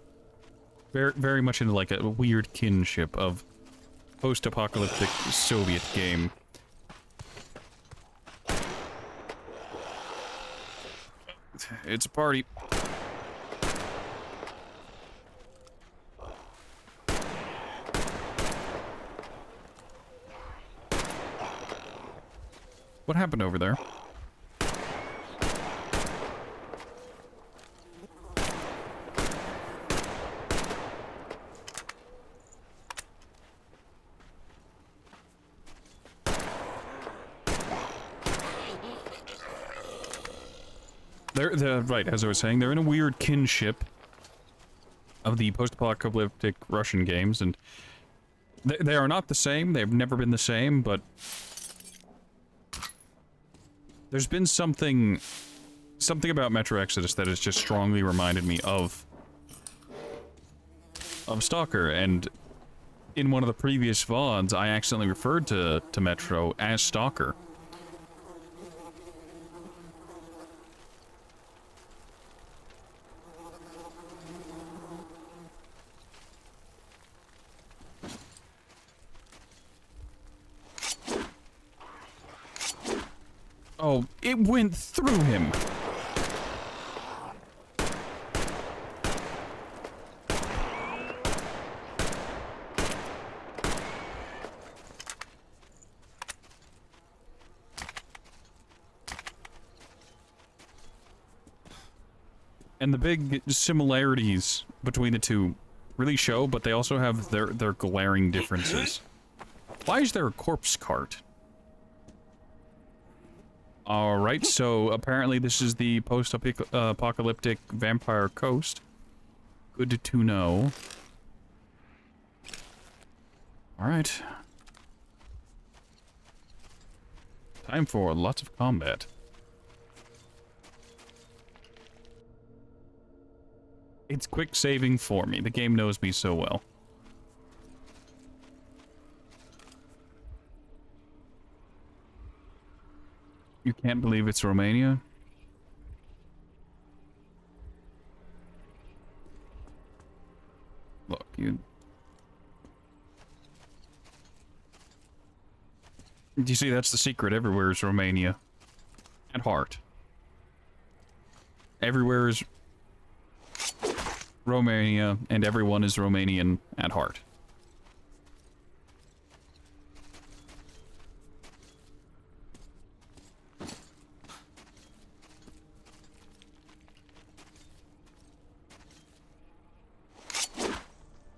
S1: very much into like a weird kinship of post-apocalyptic Soviet game. It's a party. What happened over there? They're right, as I was saying, they're in a weird kinship of the post-apocalyptic Russian games, and they are not the same. They've never been the same, but there's been something about Metro Exodus that has just strongly reminded me of Stalker, and in one of the previous VODs, I accidentally referred to Metro as Stalker. Oh, it went through him. And the big similarities between the two really show, but they also have their glaring differences. Why is there a corpse cart? Alright, so apparently this is the post-apocalyptic vampire coast. Good to know. Alright. Time for lots of combat. It's quick saving for me. The game knows me so well. You can't believe it's Romania? Look, you... Do you see, that's the secret. Everywhere is Romania. At heart. Everywhere is Romania, and everyone is Romanian at heart.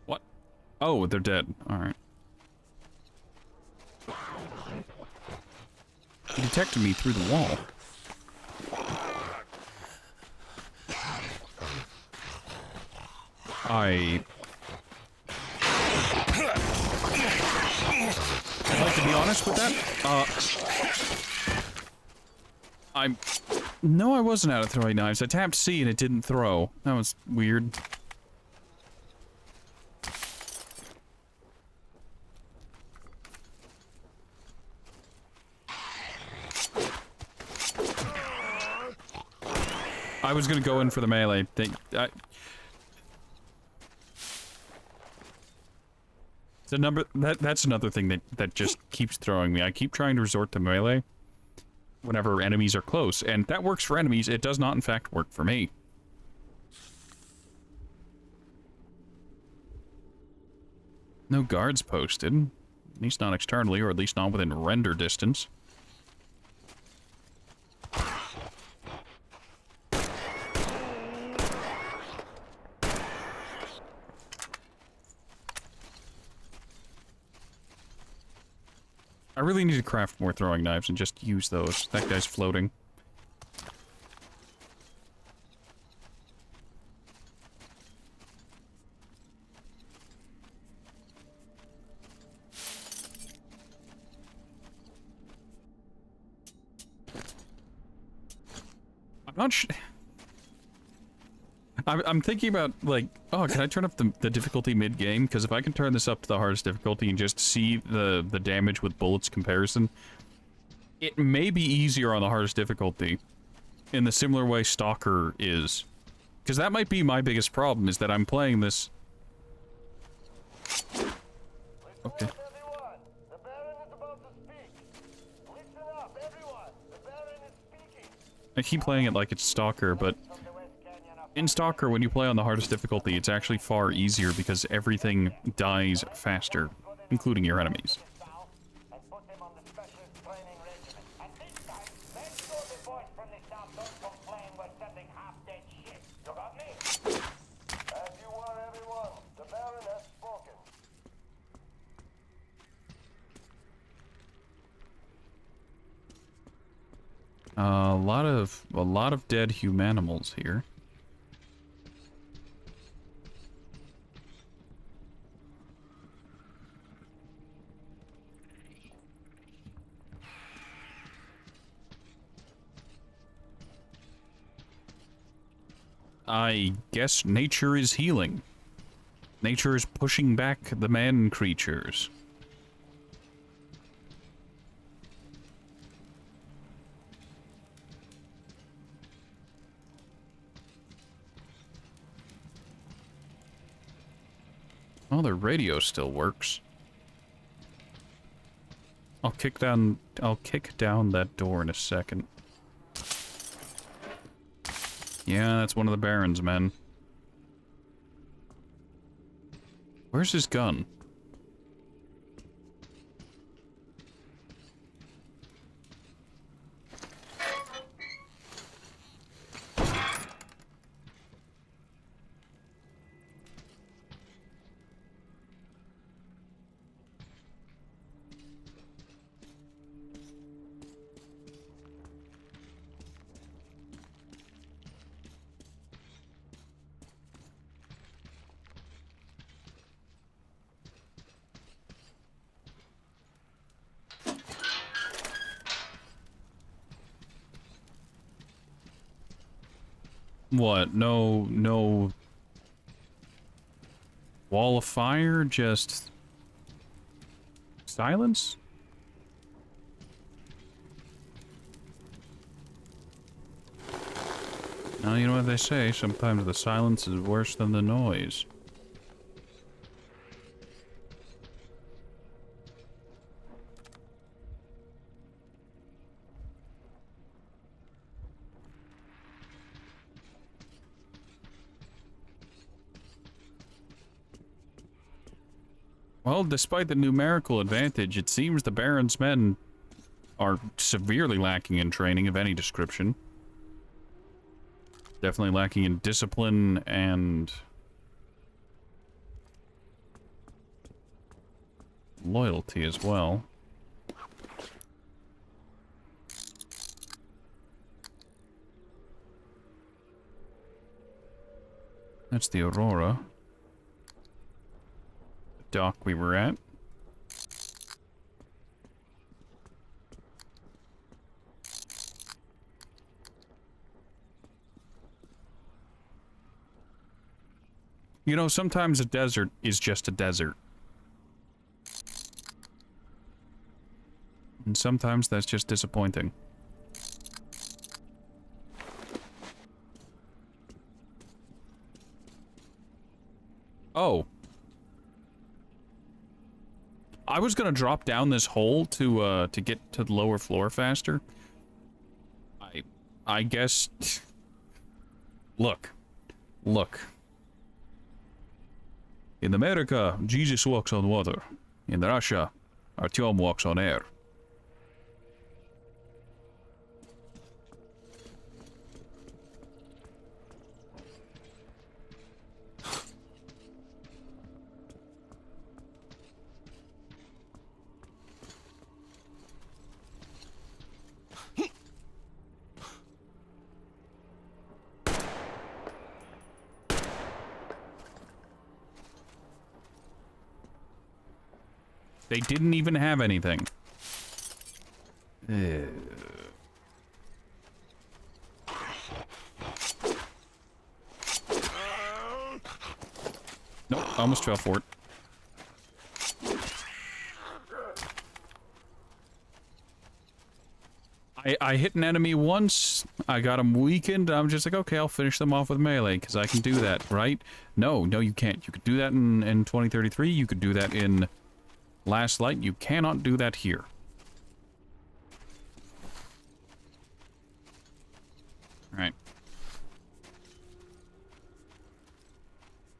S1: What? Oh, they're dead. Alright. He detected me through the wall. I'd like to be honest with that. No, I wasn't out of throwing knives. I tapped C and it didn't throw. That was weird. I was gonna go in for the melee thing. That's another thing that just keeps throwing me. I keep trying to resort to melee whenever enemies are close, and that works for enemies. It does not, in fact, work for me. No guards posted. At least not externally, or at least not within render distance. I really need to craft more throwing knives and just use those. That guy's floating. I'm not sure. I'm thinking about, like, oh, can I turn up the difficulty mid-game? Because if I can turn this up to the hardest difficulty and just see the damage with bullets comparison, it may be easier on the hardest difficulty in the similar way Stalker is. Because that might be my biggest problem, is that I'm playing this... Okay. I keep playing it like it's Stalker, but... In Stalker, when you play on the hardest difficulty, it's actually far easier because everything dies faster, including your enemies. A lot of dead humanimals here. I guess nature is healing. Nature is pushing back the man creatures. Oh, their radio still works. I'll kick down that door in a second. Yeah, that's one of the Barons, men. Where's his gun? What? No wall of fire? Just silence? Now, you know what they say, sometimes the silence is worse than the noise. Well, despite the numerical advantage, it seems the Baron's men are severely lacking in training of any description. Definitely lacking in discipline and loyalty as well. That's the Aurora. The dock we were at. You know, sometimes a desert is just a desert. And sometimes that's just disappointing. Oh. I was gonna drop down this hole to get to the lower floor faster. I guess... Look. In America, Jesus walks on water. In Russia, Artyom walks on air. They didn't even have anything. Nope, I almost fell for it. I hit an enemy once, I got him weakened, I'm just like, okay, I'll finish them off with melee, because I can do that, right? No, you can't. You could do that in 2033, you could do that in Last Light, you cannot do that here. Alright.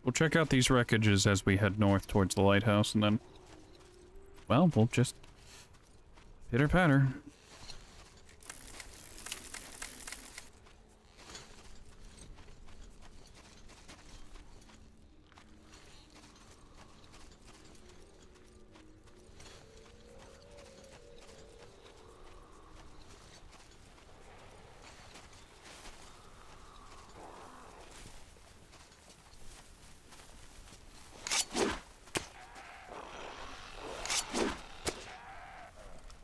S1: We'll check out these wreckages as we head north towards the lighthouse, and then... well, we'll just... pitter-patter.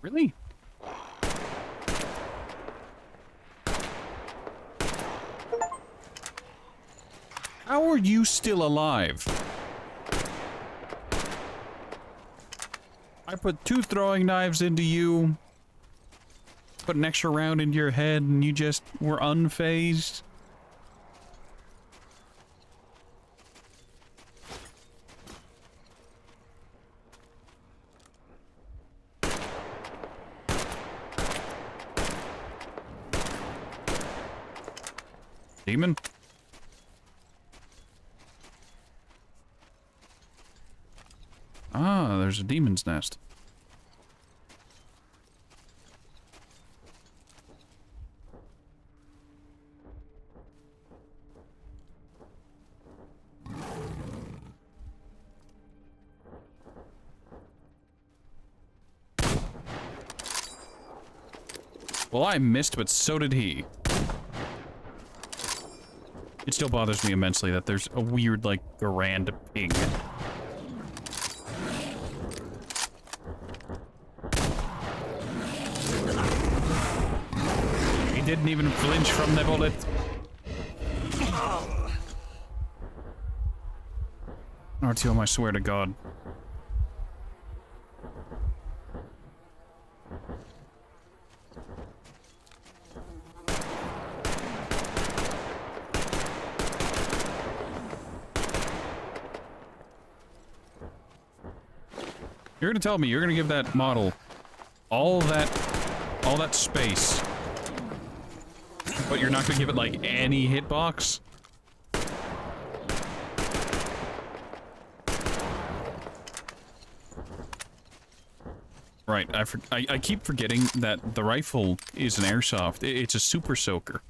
S1: Really? How are you still alive? I put 2 throwing knives into you, put an extra round into your head, and you just were unfazed. Demon? Ah, there's a demon's nest. Well, I missed, but so did he. It still bothers me immensely that there's a weird, like, grand pig. He didn't even flinch from the bullet. Artyom, I swear to God. You're gonna tell me you're gonna give that model all that space, but you're not gonna give it like any hitbox? Right, I keep forgetting that the rifle is an airsoft. It's a super soaker,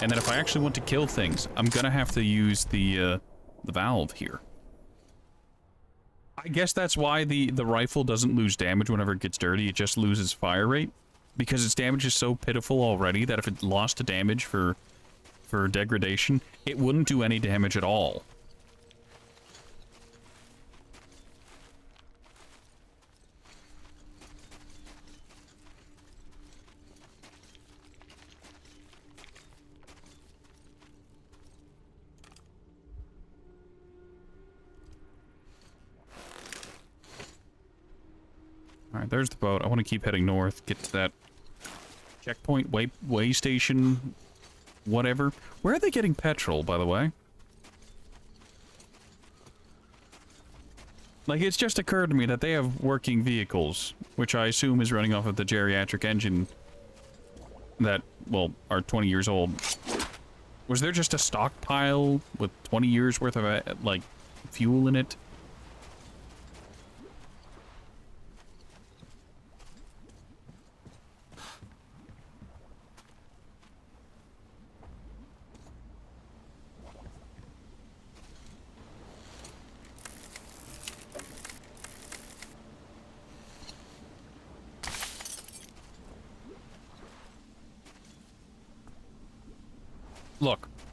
S1: and that if I actually want to kill things, I'm gonna have to use the valve here. I guess that's why the rifle doesn't lose damage whenever it gets dirty. It just loses fire rate, because its damage is so pitiful already that if it lost damage for degradation, it wouldn't do any damage at all. Alright, there's the boat. I want to keep heading north, get to that checkpoint, way station, whatever. Where are they getting petrol, by the way? Like, it's just occurred to me that they have working vehicles, which I assume is running off of the geriatric engine that, well, are 20 years old. Was there just a stockpile with 20 years worth of, like, fuel in it?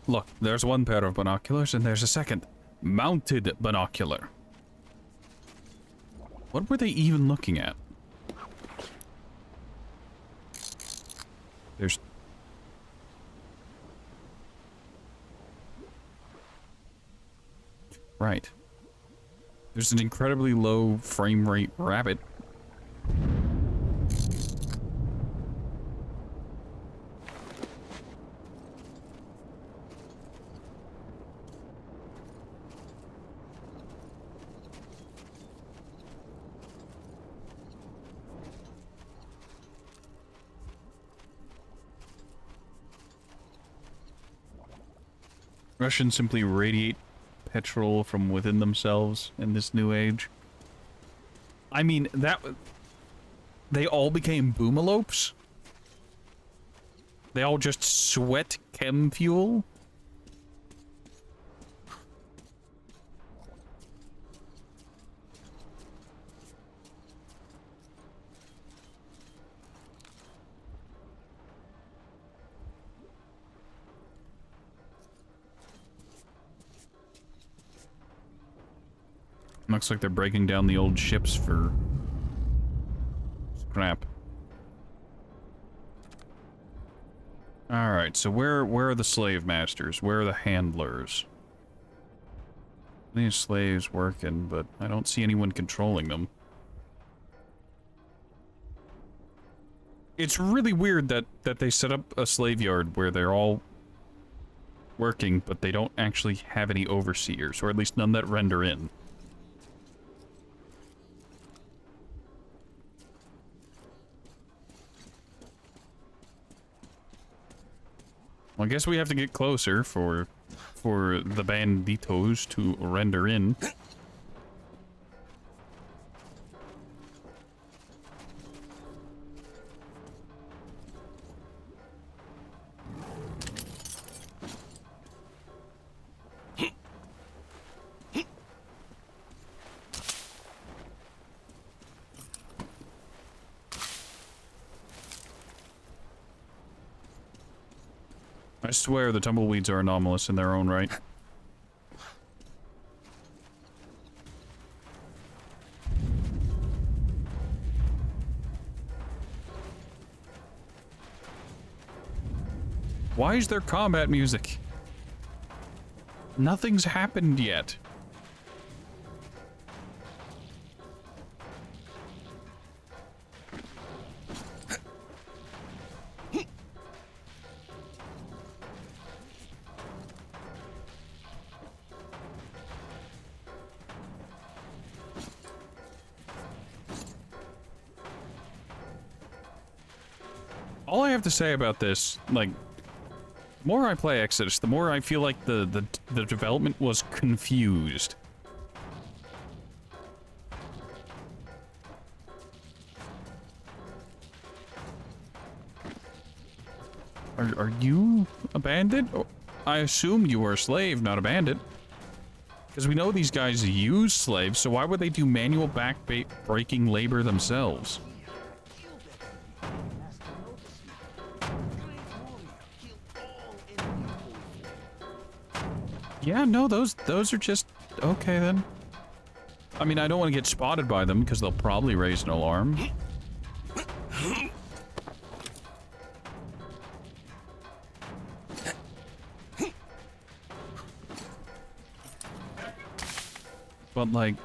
S1: Look, there's one pair of binoculars and there's a second mounted binocular. What were they even looking at? There's... Right. There's an incredibly low frame rate rabbit. Russians simply radiate petrol from within themselves in this new age. I mean, they all became boomalopes? They all just sweat chem fuel? Looks like they're breaking down the old ships for scrap. Alright, so where are the slave masters? Where are the handlers? These slaves working, but I don't see anyone controlling them. It's really weird that they set up a slave yard where they're all working, but they don't actually have any overseers, or at least none that render in. Well, I guess we have to get closer for the banditos to render in. I swear the tumbleweeds are anomalous in their own right. Why is there combat music? Nothing's happened yet. All I have to say about this, like, the more I play Exodus, the more I feel like the development was confused. Are you a bandit? I assume you were a slave, not a bandit. Because we know these guys use slaves, so why would they do manual back-breaking labor themselves? Yeah, no, those are just... okay, then. I mean, I don't want to get spotted by them, because they'll probably raise an alarm. But, like...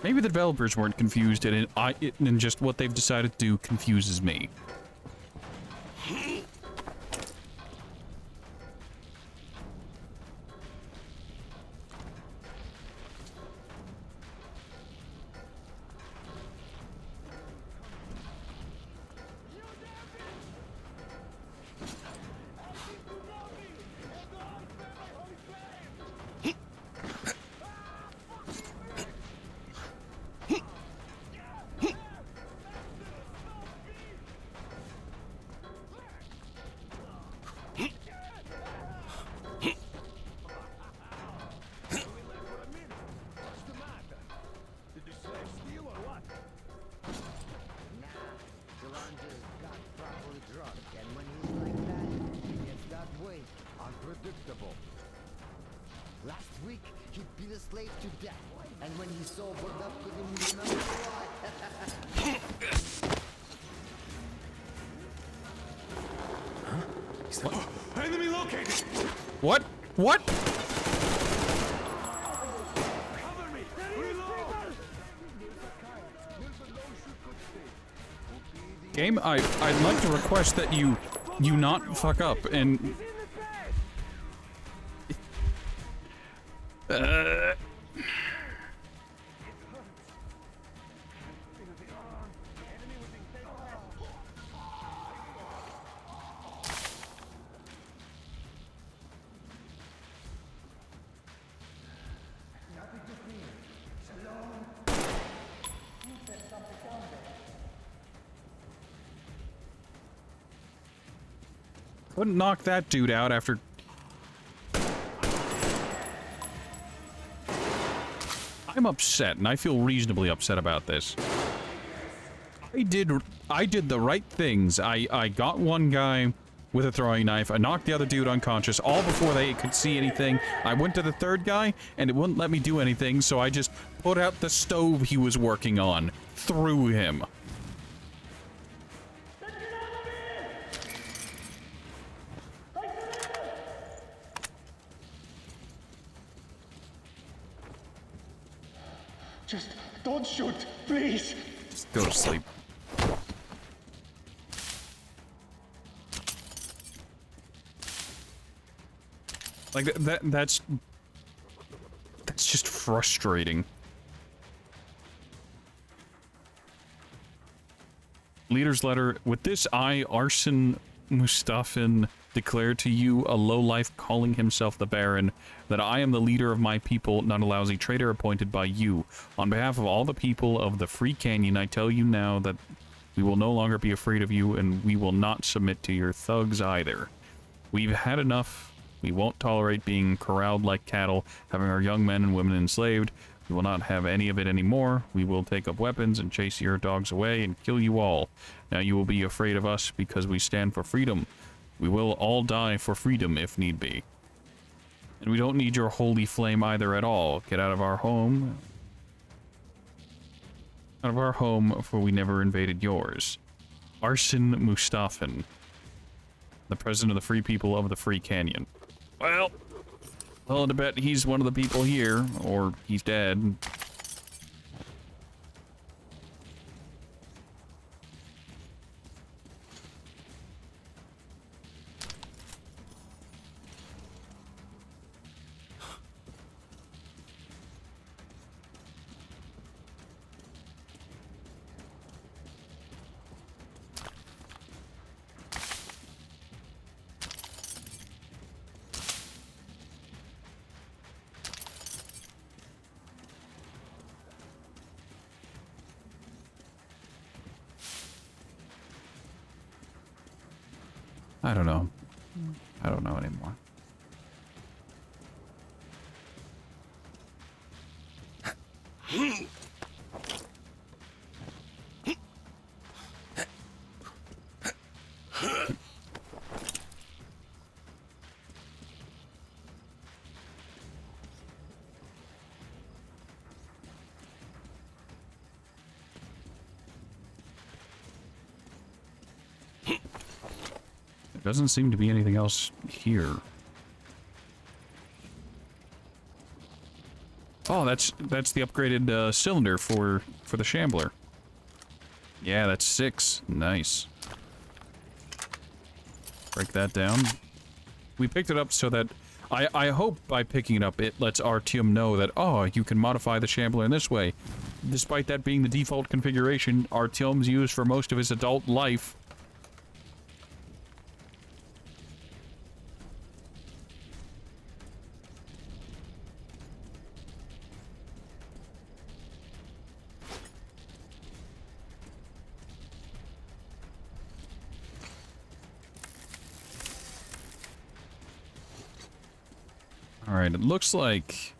S1: maybe the developers weren't confused, and just what they've decided to do confuses me.
S4: Enemy located!
S1: What? What? Game, I'd like to request that you not fuck up and... Couldn't knock that dude out after... I'm upset, and I feel reasonably upset about this. I did the right things. I got one guy with a throwing knife. I knocked the other dude unconscious, all before they could see anything. I went to the third guy, and it wouldn't let me do anything, so I just put out the stove he was working on, through him.
S5: Just don't shoot, please.
S1: Just go to sleep. Like, that's just frustrating. Leader's letter. With this, I, Arsen Mustafin, declare to you, a lowlife calling himself the Baron, that I am the leader of my people, not a lousy traitor appointed by you. On behalf of all the people of the Free Canyon, I tell you now that we will no longer be afraid of you, and we will not submit to your thugs either. We've had enough. We won't tolerate being corralled like cattle, having our young men and women enslaved. We will not have any of it anymore. We will take up weapons and chase your dogs away and kill you all. Now you will be afraid of us because we stand for freedom. We will all die for freedom if need be. And we don't need your holy flame either at all. Get out of our home. Out of our home, for we never invaded yours. Arsen Mustafin, the president of the Free People of the Free Canyon. Well, willing to bet he's one of the people here, or he's dead. I don't know. I don't know anymore. Doesn't seem to be anything else here. Oh, that's the upgraded cylinder for the Shambler. Yeah, that's 6. Nice. Break that down. We picked it up so that I hope by picking it up it lets Artyom know that, oh, you can modify the Shambler in this way. Despite that being the default configuration Artyom's used for most of his adult life. Alright, it looks like...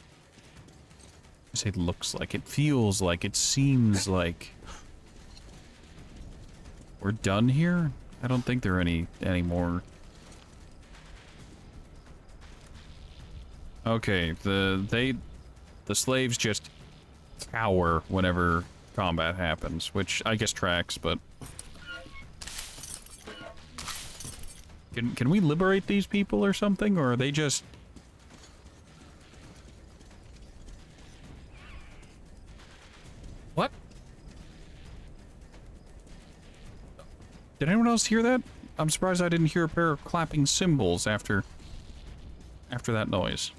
S1: I say looks like, it feels like, it seems like... We're done here? I don't think there are any more. Okay, the slaves just cower whenever combat happens, which I guess tracks, but... Can we liberate these people or something, or are they just... What? Did anyone else hear that? I'm surprised I didn't hear a pair of clapping cymbals after that noise.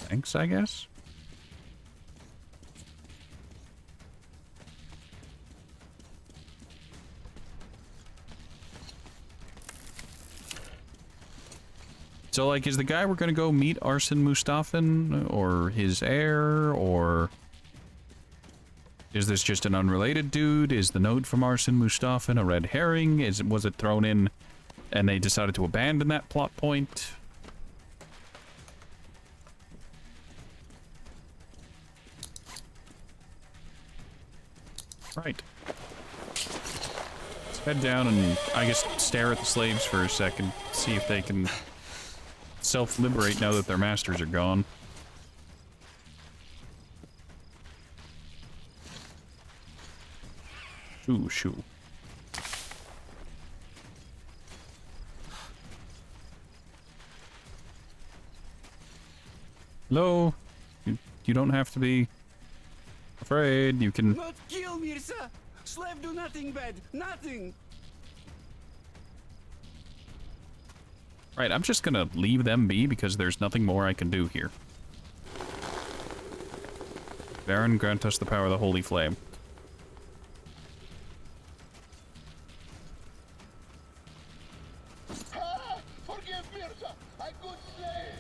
S1: Thanks, I guess. So, like, is the guy we're gonna go meet Arsen Mustafin, or his heir, or... Is this just an unrelated dude? Is the note from Arsen Mustafin a red herring? Was it thrown in and they decided to abandon that plot point? Right. Let's head down and, I guess, stare at the slaves for a second. See if they can self-liberate now that their masters are gone. Shoo. Hello? You don't have to be afraid. You can...
S8: Not kill Mirza! Slave do nothing bad, nothing!
S1: Right, I'm just gonna leave them be because there's nothing more I can do here. Baron, grant us the power of the Holy Flame.
S5: Forgive Mirza! I could slave!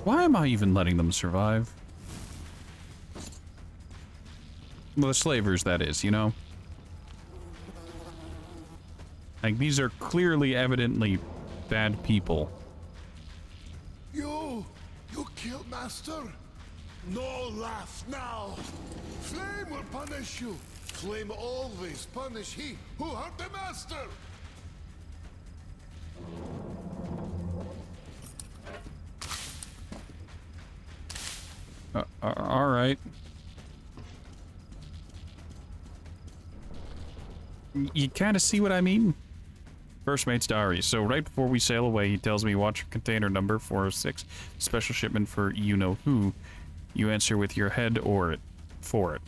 S1: Why am I even letting them survive? Well, the slavers, that is, you know? Like, these are clearly, evidently bad people.
S4: You killed Master? No laugh now. Flame will punish you. Flame always punish he who hurt the Master.
S1: Alright. You kind of see what I mean? First mate's diary. So right before we sail away, he tells me watch container number 406. Special shipment for you-know-who. You answer with your head or it. For it.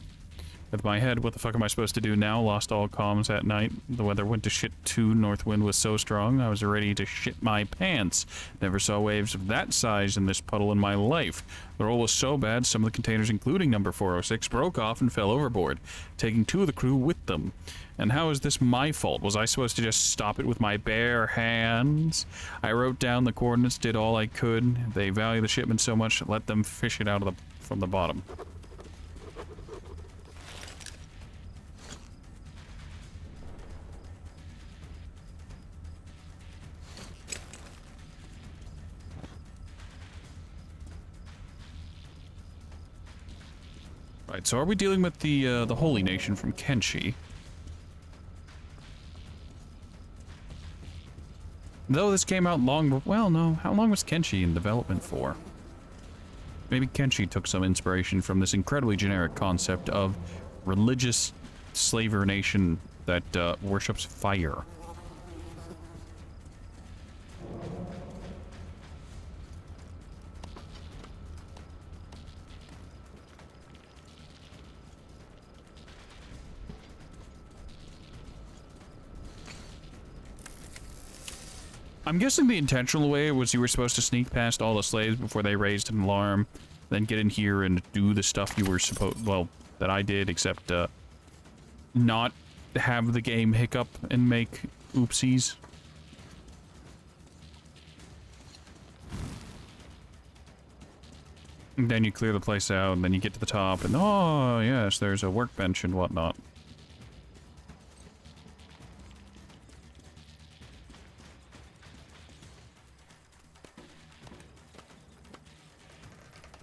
S1: With my head, what the fuck am I supposed to do now? Lost all comms at night. The weather went to shit too. North wind was so strong, I was ready to shit my pants. Never saw waves of that size in this puddle in my life. The roll was so bad, some of the containers, including number 406, broke off and fell overboard, taking 2 of the crew with them. And how is this my fault? Was I supposed to just stop it with my bare hands? I wrote down the coordinates, did all I could. They value the shipment so much, let them fish it out of from the bottom. Right, so are we dealing with the Holy Nation from Kenshi? Though this came out long... Well, no. How long was Kenshi in development for? Maybe Kenshi took some inspiration from this incredibly generic concept of religious slaver nation that worships fire. I'm guessing the intentional way was you were supposed to sneak past all the slaves before they raised an alarm, then get in here and do the stuff you were supposed, well, that I did, except, not have the game hiccup and make oopsies. And then you clear the place out, and then you get to the top, and oh, yes, there's a workbench and whatnot.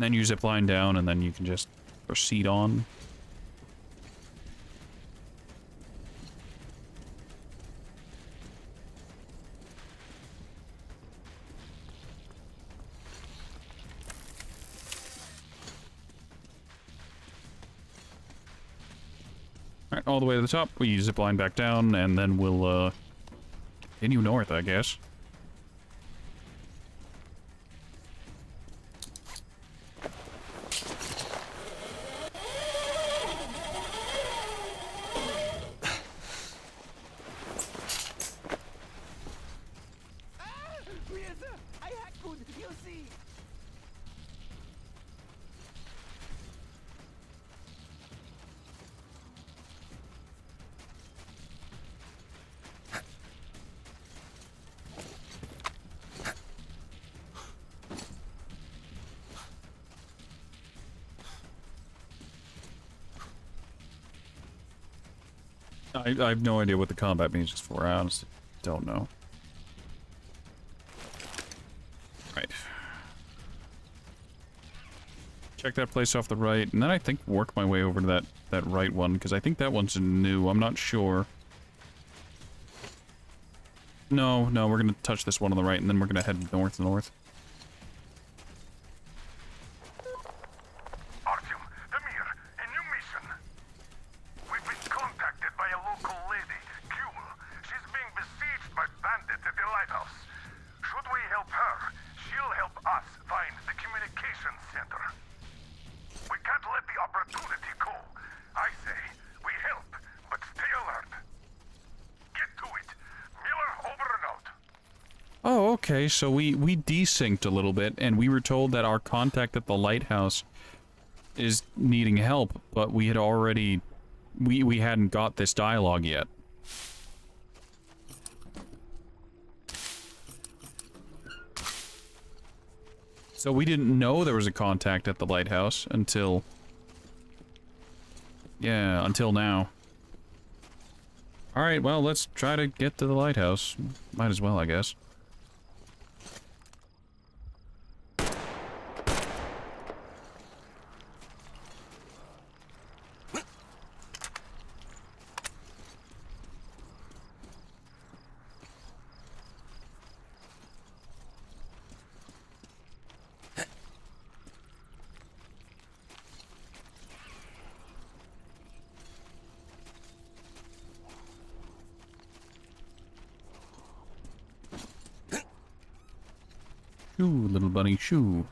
S1: Then you zip line down, and then you can just proceed on. Alright, all the way to the top. We zip line back down, and then we'll, continue north, I guess. I have no idea what the combat means just for. I honestly don't know. Right. Check that place off the right, and then I think work my way over to that that right one, because I think that one's new. I'm not sure. No, we're gonna touch this one on the right, and then we're gonna head north.
S5: Artyom, Damir, a new mission. We've been contacted by a local lady, Kuhl. She's being besieged by bandits at the lighthouse. Should we help her, she'll help us find the communications center. We can't let the opportunity go. I say, we help, but stay alert. Get to it. Miller, over and out.
S1: Oh, okay, so we desynced a little bit, and we were told that our contact at the lighthouse is needing help, but we had already... We hadn't got this dialogue yet. So we didn't know there was a contact at the lighthouse until... Yeah, until now. Alright, well, let's try to get to the lighthouse. Might as well, I guess. Shoo, little bunny, shoo.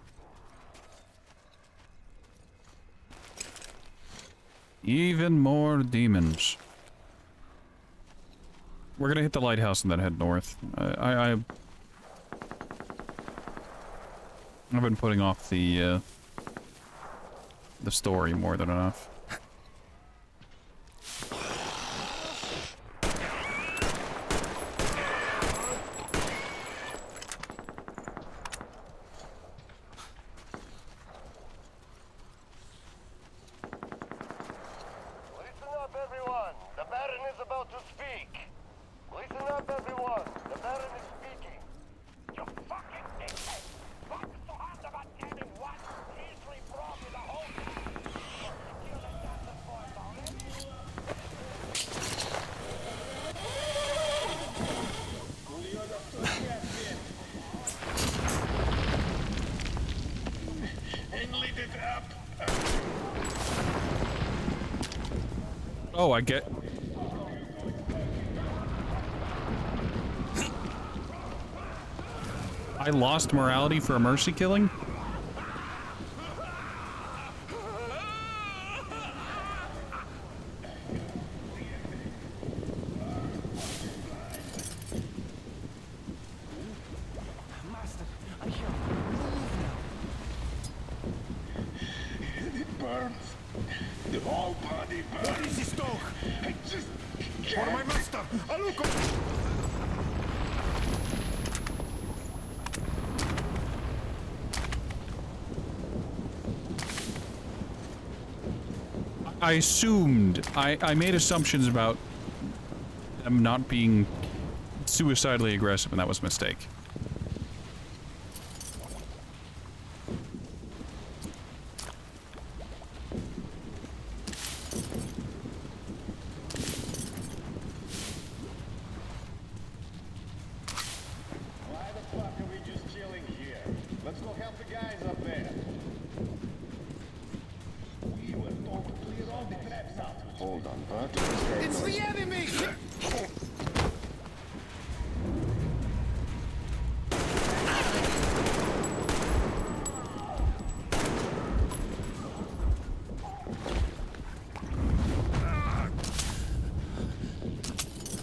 S1: Even more demons. We're gonna hit the lighthouse and then head north. I've been putting off the story more than enough.
S3: Listen up, everyone. The Baron is about to speak. Listen up, everyone. The Baron is speaking. You fucking idiot! Fuck so hard about getting what? Easily brought me the whole time. Kill the Johnson boys already? And lead it up.
S1: Oh, I get... I lost morality for a mercy killing?
S5: It burns. The whole body burns. What is this dog? I just can't. For my master, Aluko!
S1: I assumed... I made assumptions about them not being suicidally aggressive, and that was a mistake.
S5: Why the fuck are we just chilling here? Let's go help the guys up there. We were told to clear all the traps out. Hold on, bud.
S8: It's the enemy!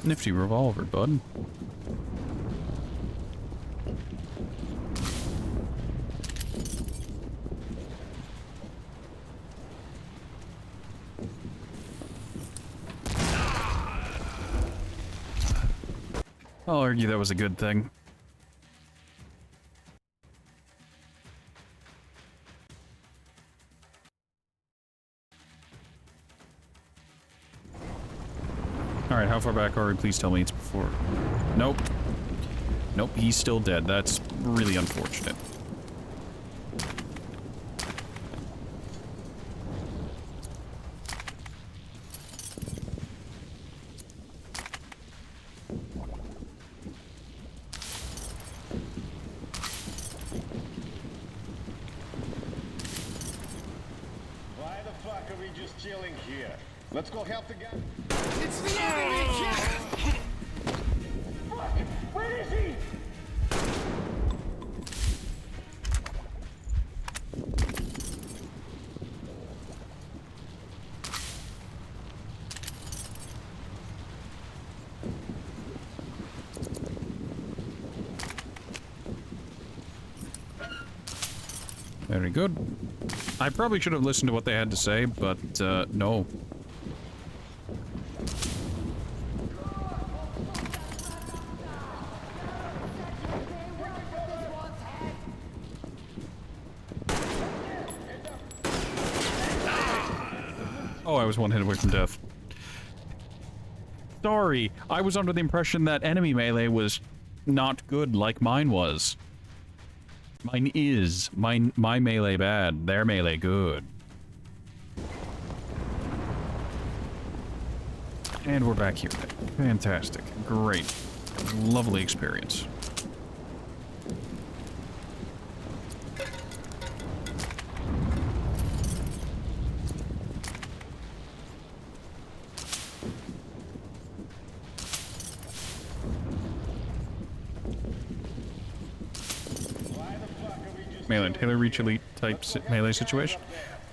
S1: Nifty revolver, bud. I'll argue that was a good thing. Alright, how far back are we? Please tell me it's before... Nope. Nope, he's still dead. That's really unfortunate.
S5: just chilling here. Let's go help the guy.
S8: It's the enemy, Jack!
S5: Fuck! Where is he?
S1: Very good. I probably should have listened to what they had to say, but, no. Oh, I was one hit away from death. Sorry, I was under the impression that enemy melee was not good like mine was. Mine is. My melee bad, their melee good. And we're back here. Fantastic. Great. Lovely experience. Melee and Halo Reach Elite type melee situation.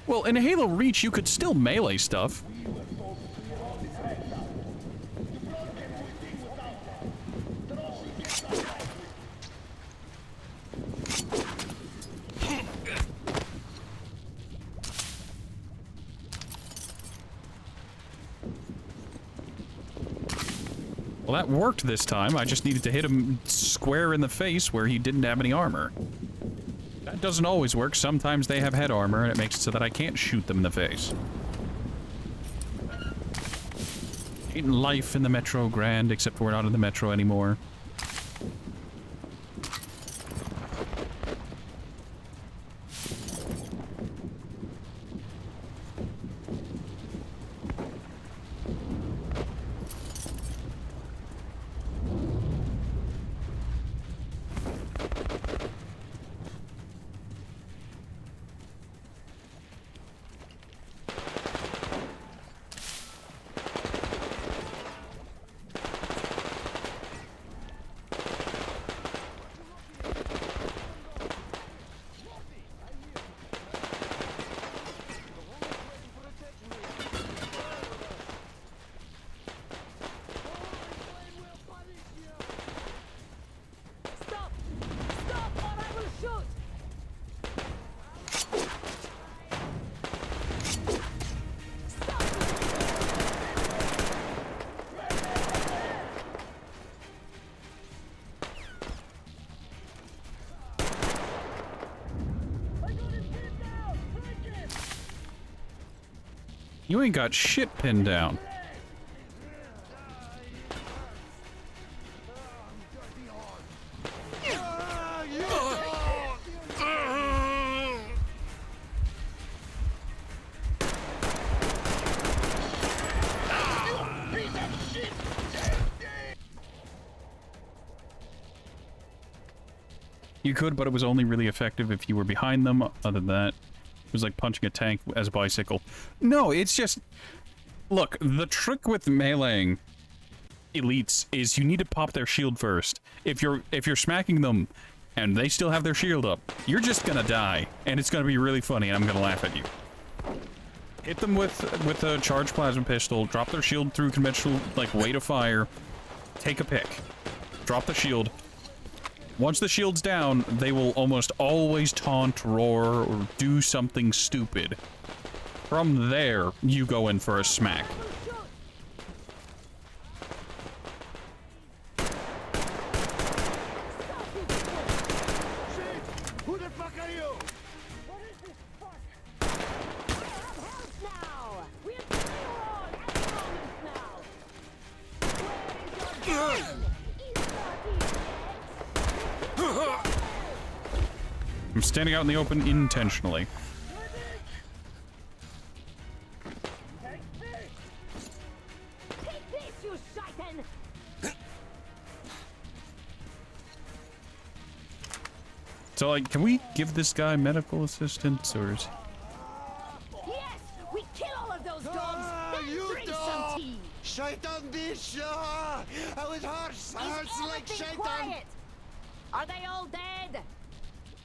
S1: Well, in Halo Reach, you could still melee stuff. Well, that worked this time. I just needed to hit him square in the face where he didn't have any armor. That doesn't always work. Sometimes they have head armor, and it makes it so that I can't shoot them in the face. Ain't life in the Metro grand, except we're not in the Metro anymore. You ain't got shit pinned down. You could, but it was only really effective if you were behind them. Other than that, it was like punching a tank as a bicycle. No, it's just... Look, the trick with meleeing elites is you need to pop their shield first. If you're smacking them and they still have their shield up, you're just gonna die. And it's gonna be really funny and I'm gonna laugh at you. Hit them with a charged plasma pistol, drop their shield through conventional, like, weight of fire, take a pick, drop the shield. Once the shield's down, they will almost always taunt, roar, or do something stupid. From there, you go in for a smack.
S8: Who the fuck are you?
S6: What is this fuck? We have help now! We're all economics now! Where is your gun?
S1: I'm standing out in the open intentionally.
S6: Take this, you shaitan!
S1: So, like, can we give this guy medical assistance, or is...
S6: Yes! We kill all of those
S8: Shaitan bitch! I was harsh! Harsh like shaitan!
S10: Quiet! Are they all dead?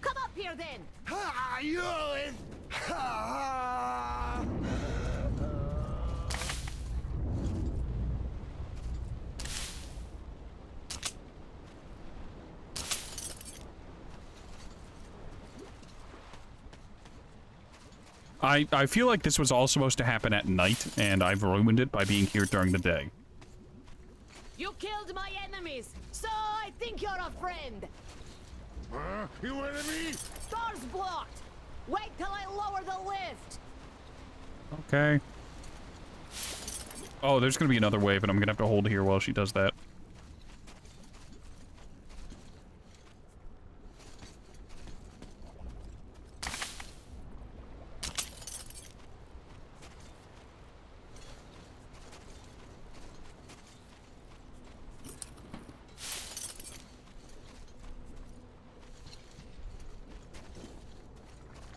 S10: Come up here then!
S8: Ha! You! Ha!
S1: I feel like this was all supposed to happen at night, and I've ruined it by being here during the day.
S10: You killed my enemies, so I think you're a friend.
S4: You enemy?
S10: Door's blocked. Wait till I lower the lift.
S1: Okay. Oh, there's gonna be another wave, and I'm gonna have to hold here while she does that.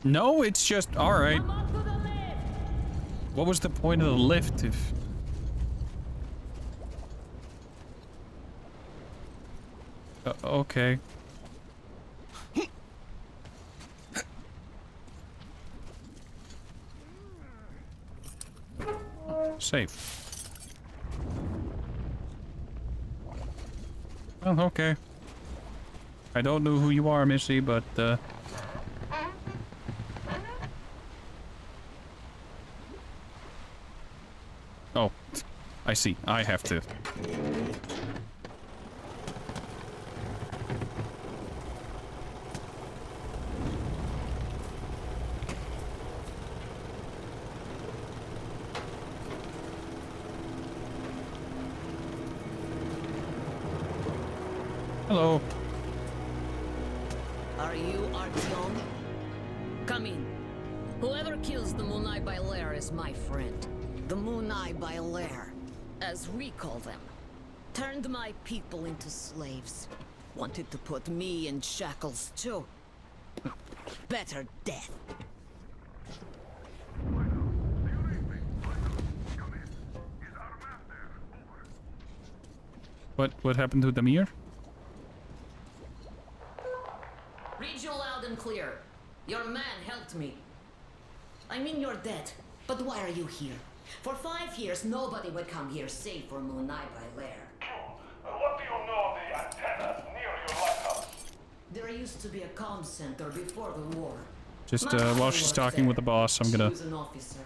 S1: No, it's just alright. What was the point of the lift if... okay. Safe. Well, okay. I don't know who you are, Missy, but, oh, I see. I have to. Hello.
S10: Are you Artyom? Come in. Whoever kills the Munai Bailair is my friend. The Munai Bailair, as we call them, turned my people into slaves. Wanted to put me in shackles too. Better death.
S1: What happened to Damir?
S10: Read you loud and clear. Your man helped me. I mean you're dead, but why are you here? For 5 years, nobody would come here save for Munai Bailair.
S5: What do you know of the antennas near your lighthouse?
S10: There used to be a comm center before the war.
S1: Just,
S10: My
S1: while
S10: mother
S1: she's
S10: worked
S1: talking with the
S10: there.
S1: boss, I'm gonna
S10: She was an officer.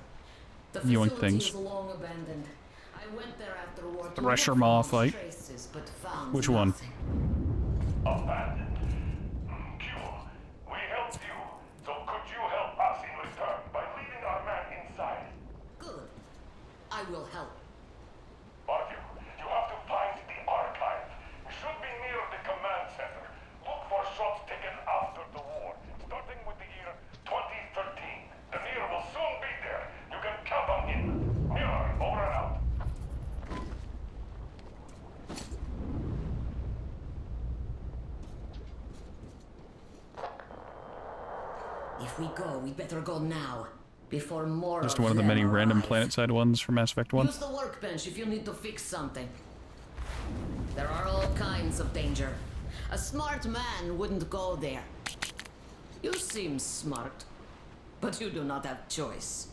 S10: The
S1: yoink
S10: facility
S1: things.
S10: is long abandoned. I went there after war to
S1: Thresh
S10: look
S1: her
S10: for
S1: maw
S10: lost
S1: fight.
S10: traces, but found
S1: Which one?
S10: nothing.
S5: Abandoned. Q, we helped you, so could you help us in return by leaving our man inside?
S10: Good. I will help.
S5: But you have to find the archive. It should be near the command center. Look for shots taken after the war, starting with the year 2013. The Mir will soon be there. You can count on him. Mir, over and out.
S10: If we go, we better go now. Before more
S1: just
S10: of
S1: one of the
S10: them
S1: many random
S10: arrive.
S1: planet-side ones from Mass Effect 1.
S10: Use the workbench if you need to fix something. There are all kinds of danger. A smart man wouldn't go there. You seem smart, but you do not have choice.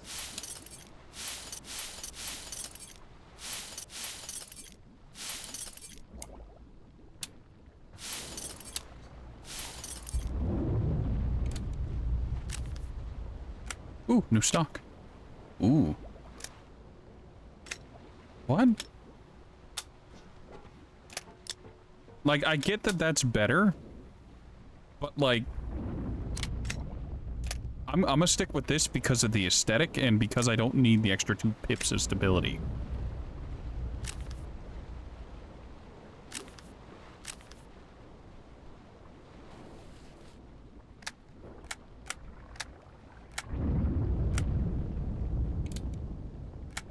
S1: Ooh, new stock. Ooh. What? Like, I get that that's better, but, like, I'm gonna stick with this because of the aesthetic and because I don't need the extra 2 pips of stability.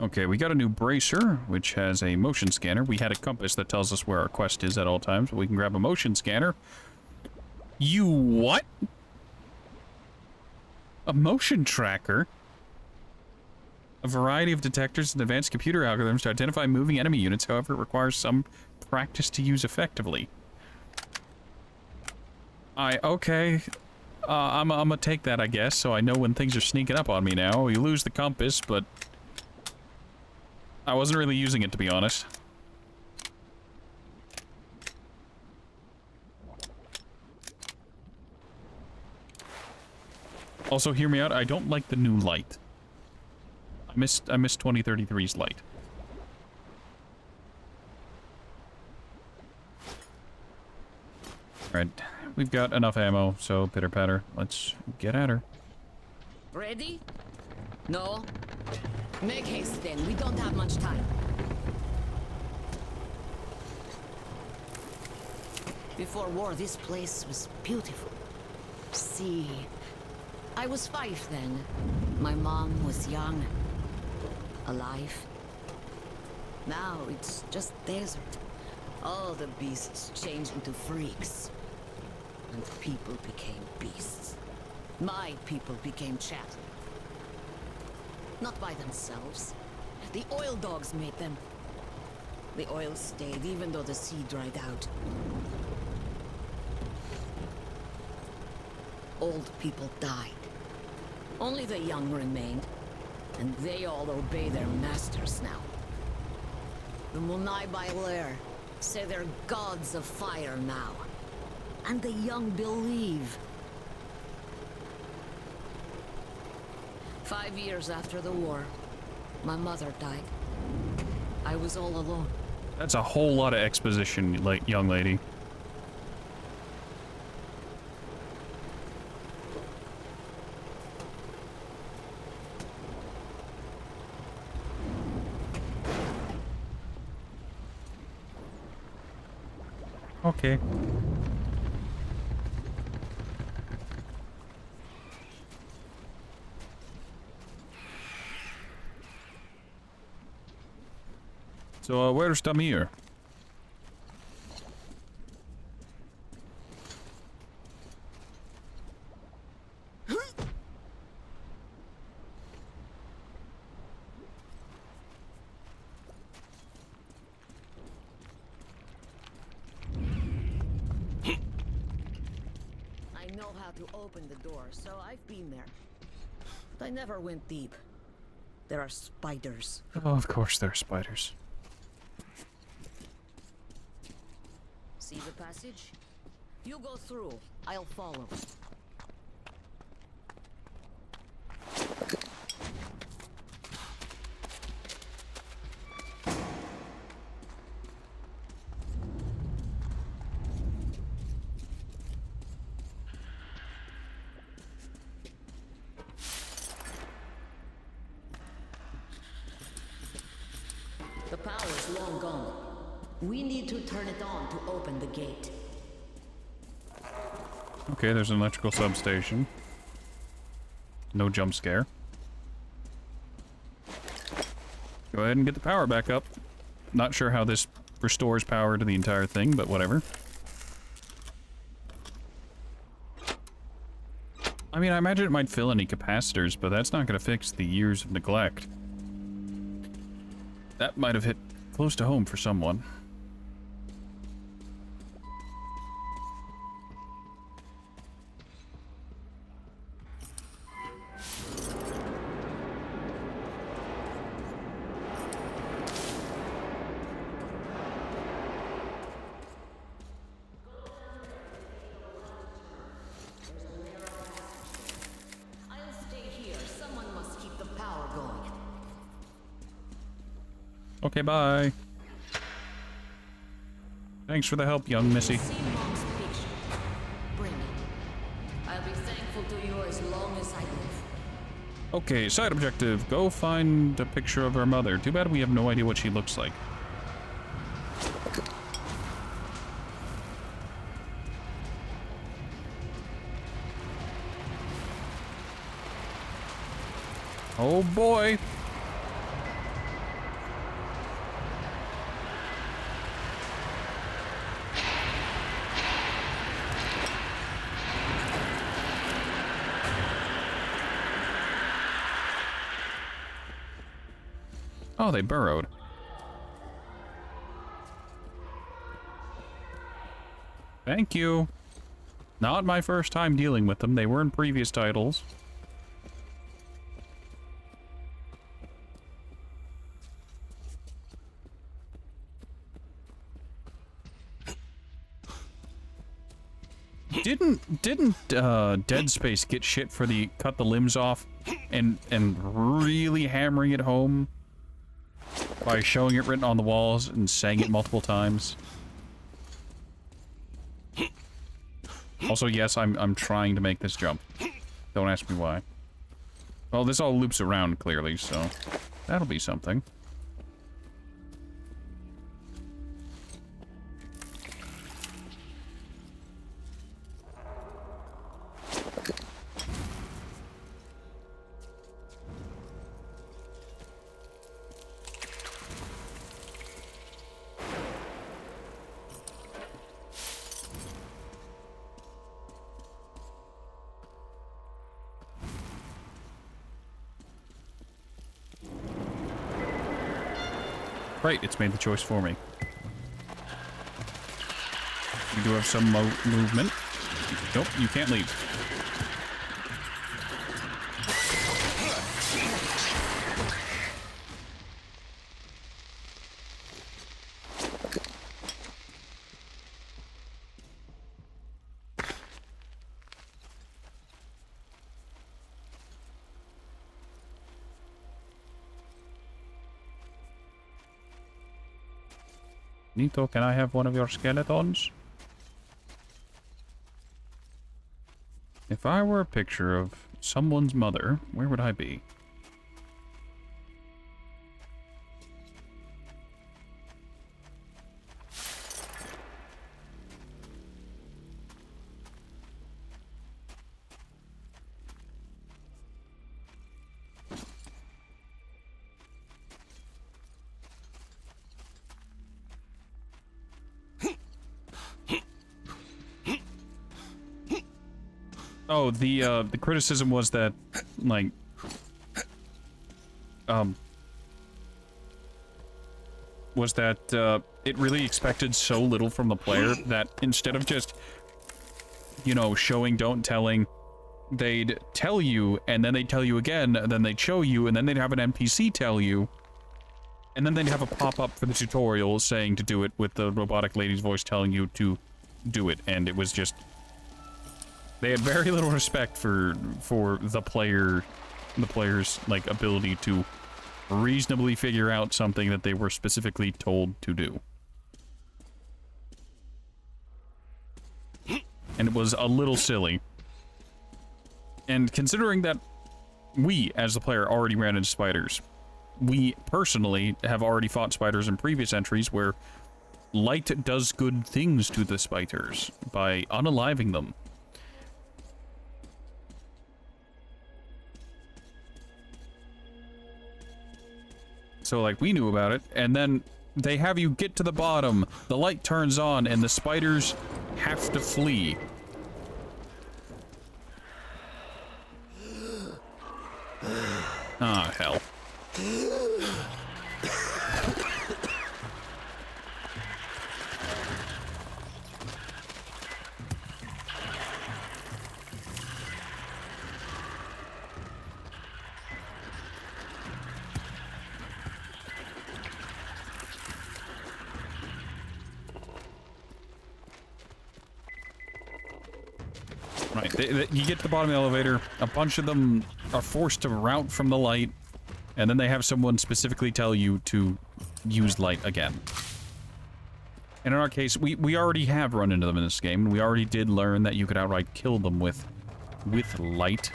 S1: Okay, we got a new bracer, which has a motion scanner. We had a compass that tells us where our quest is at all times, but we can grab a motion scanner. You what? A motion tracker? A variety of detectors and advanced computer algorithms to identify moving enemy units, however, it requires some practice to use effectively. Okay. I'm gonna take that, I guess, so I know when things are sneaking up on me now. You lose the compass, but I wasn't really using it, to be honest. Also, hear me out, I don't like the new light. I missed 2033's light. Alright, we've got enough ammo, so pitter patter. Let's get at her.
S10: Ready? No? Make haste then, we don't have much time. Before war, this place was beautiful. See, I was 5 then. My mom was young. Alive. Now it's just desert. All the beasts changed into freaks. And people became beasts. My people became chattel. Not by themselves. The oil dogs made them. The oil stayed even though the sea dried out. Old people died. Only the young remained. And they all obey their masters now. The Munai Bailer say they're gods of fire now. And the young believe. 5 years after the war, my mother died. I was all alone.
S1: That's a whole lot of exposition, like, young lady. Okay. So, where's Damir?
S10: I know how to open the door, so I've been there. But I never went deep. There are spiders.
S1: Oh, of course there are spiders.
S10: See the passage? You go through. I'll follow. The power's long gone. We need to turn it on to open the gate.
S1: Okay, there's an electrical substation. No jump scare. Go ahead and get the power back up. Not sure how this restores power to the entire thing, but whatever. I mean, I imagine it might fill any capacitors, but that's not going to fix the years of neglect. That might have hit close to home for someone.
S10: I'll stay here. Someone must keep the power going.
S1: Okay, bye. Thanks for the help, young missy.
S10: See Mom's picture. Bring it. I'll be thankful to you as long as I live.
S1: Okay, side objective. Go find a picture of her mother. Too bad we have no idea what she looks like. Oh boy. Oh, they burrowed. Thank you. Not my first time dealing with them. They were in previous titles. Didn't Dead Space get shit for the cut the limbs off and really hammering it home by showing it written on the walls and saying it multiple times? Also, yes, I'm trying to make this jump. Don't ask me why. Well, this all loops around clearly, so that'll be something. Right, it's made the choice for me. We do have some movement. Nope, you can't leave. Nito, can I have one of your skeletons? If I were a picture of someone's mother, where would I be? Oh, the criticism was that, like, it really expected so little from the player that instead of just, you know, showing, don't telling, they'd tell you, and then they'd tell you again, and then they'd show you, and then they'd have an NPC tell you, and then they'd have a pop-up for the tutorial saying to do it with the robotic lady's voice telling you to do it, and it was just... They had very little respect for the player's, like, ability to reasonably figure out something that they were specifically told to do. And it was a little silly. And considering that we, as the player, already ran into spiders, we personally have already fought spiders in previous entries where light does good things to the spiders by unaliving them. So, like, we knew about it, and then they have you get to the bottom, the light turns on, and the spiders have to flee. Ah, hell. Right, you get to the bottom of the elevator, a bunch of them are forced to route from the light, and then they have someone specifically tell you to use light again. And in our case, we already have run into them in this game, and we already did learn that you could outright kill them with light.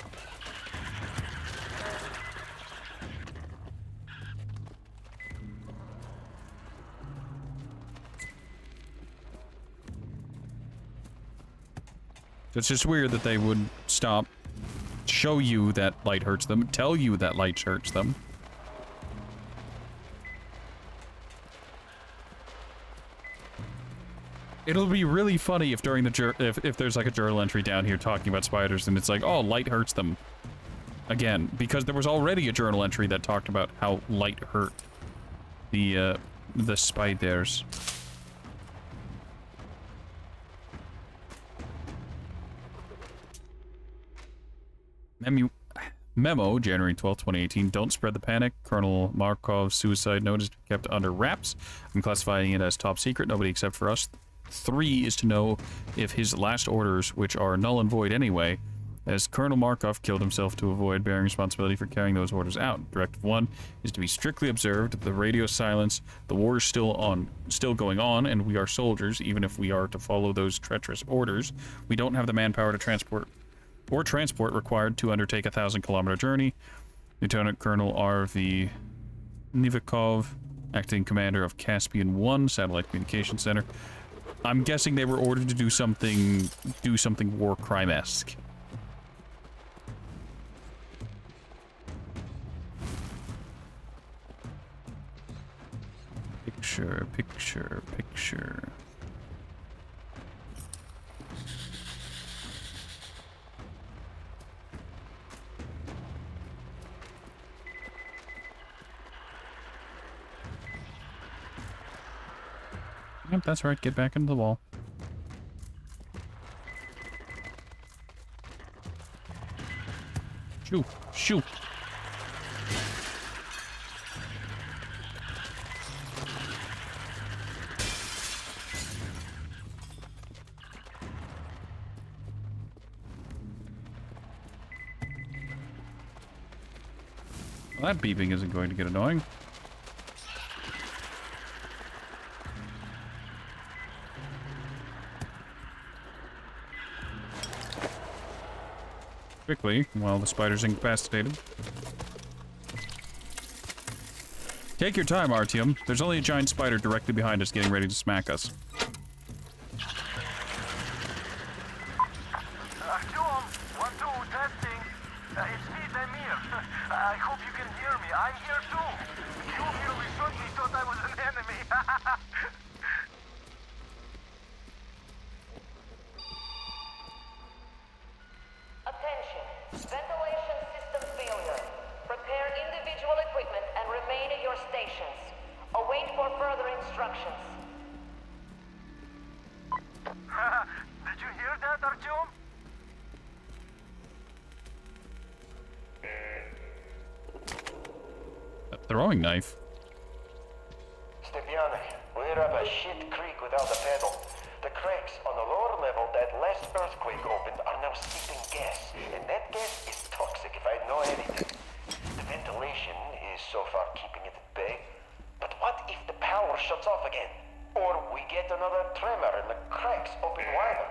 S1: It's just weird that they would stop, show you that light hurts them, tell you that light hurts them. It'll be really funny if during the if there's like a journal entry down here talking about spiders and it's like, oh, light hurts them. Again, because there was already a journal entry that talked about how light hurt the spiders. Memo, January 12, 2018. Don't spread the panic. Colonel Markov's suicide note is to be kept under wraps. I'm classifying it as top secret. Nobody except for us. 3 is to know if his last orders, which are null and void anyway, as Colonel Markov killed himself to avoid bearing responsibility for carrying those orders out. Directive 1 is to be strictly observed. The radio silence. The war is still going on, and we are soldiers, even if we are to follow those treacherous orders. We don't have the manpower to transport required to undertake a 1,000-kilometer journey. Lieutenant Colonel R.V. Nivikov, acting commander of Caspian 1 Satellite Communication Center. I'm guessing they were ordered to do something war crime-esque. Picture. Yep, that's right. Get back into the wall. Shoot. Well, that beeping isn't going to get annoying. Quickly, while the spider's incapacitated. Take your time, Artyom. There's only a giant spider directly behind us getting ready to smack us.
S5: Artyom, 1, 2, testing. It's me, Damir. I hope you can hear me. I'm here too. You really certainly thought I was an enemy.
S10: Attention. Ventilation system failure. Prepare individual equipment and remain at your stations. Await for further instructions.
S5: Did you hear that, Artyom?
S1: A throwing knife.
S3: Stepianik, we're up a shit creek without a pedal. The cracks on the lower level that last earthquake opened are now seeping gas, and that gas is toxic if I know anything. The ventilation is so far keeping it at bay, but what if the power shuts off again? Or we get another tremor and the cracks open wider?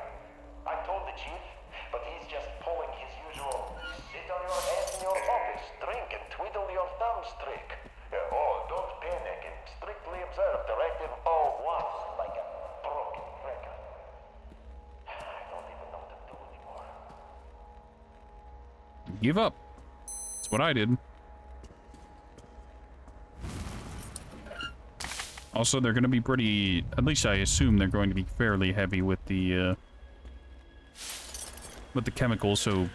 S3: I told the chief, but he's just pulling his usual sit on your hands in your office, drink and twiddle your thumbs trick. Don't panic and strictly observe Directive 01 like a broken record. I don't even know what to do anymore.
S1: Give up. That's what I did. Also, they're going to be pretty... At least I assume they're going to be fairly heavy with the chemicals, so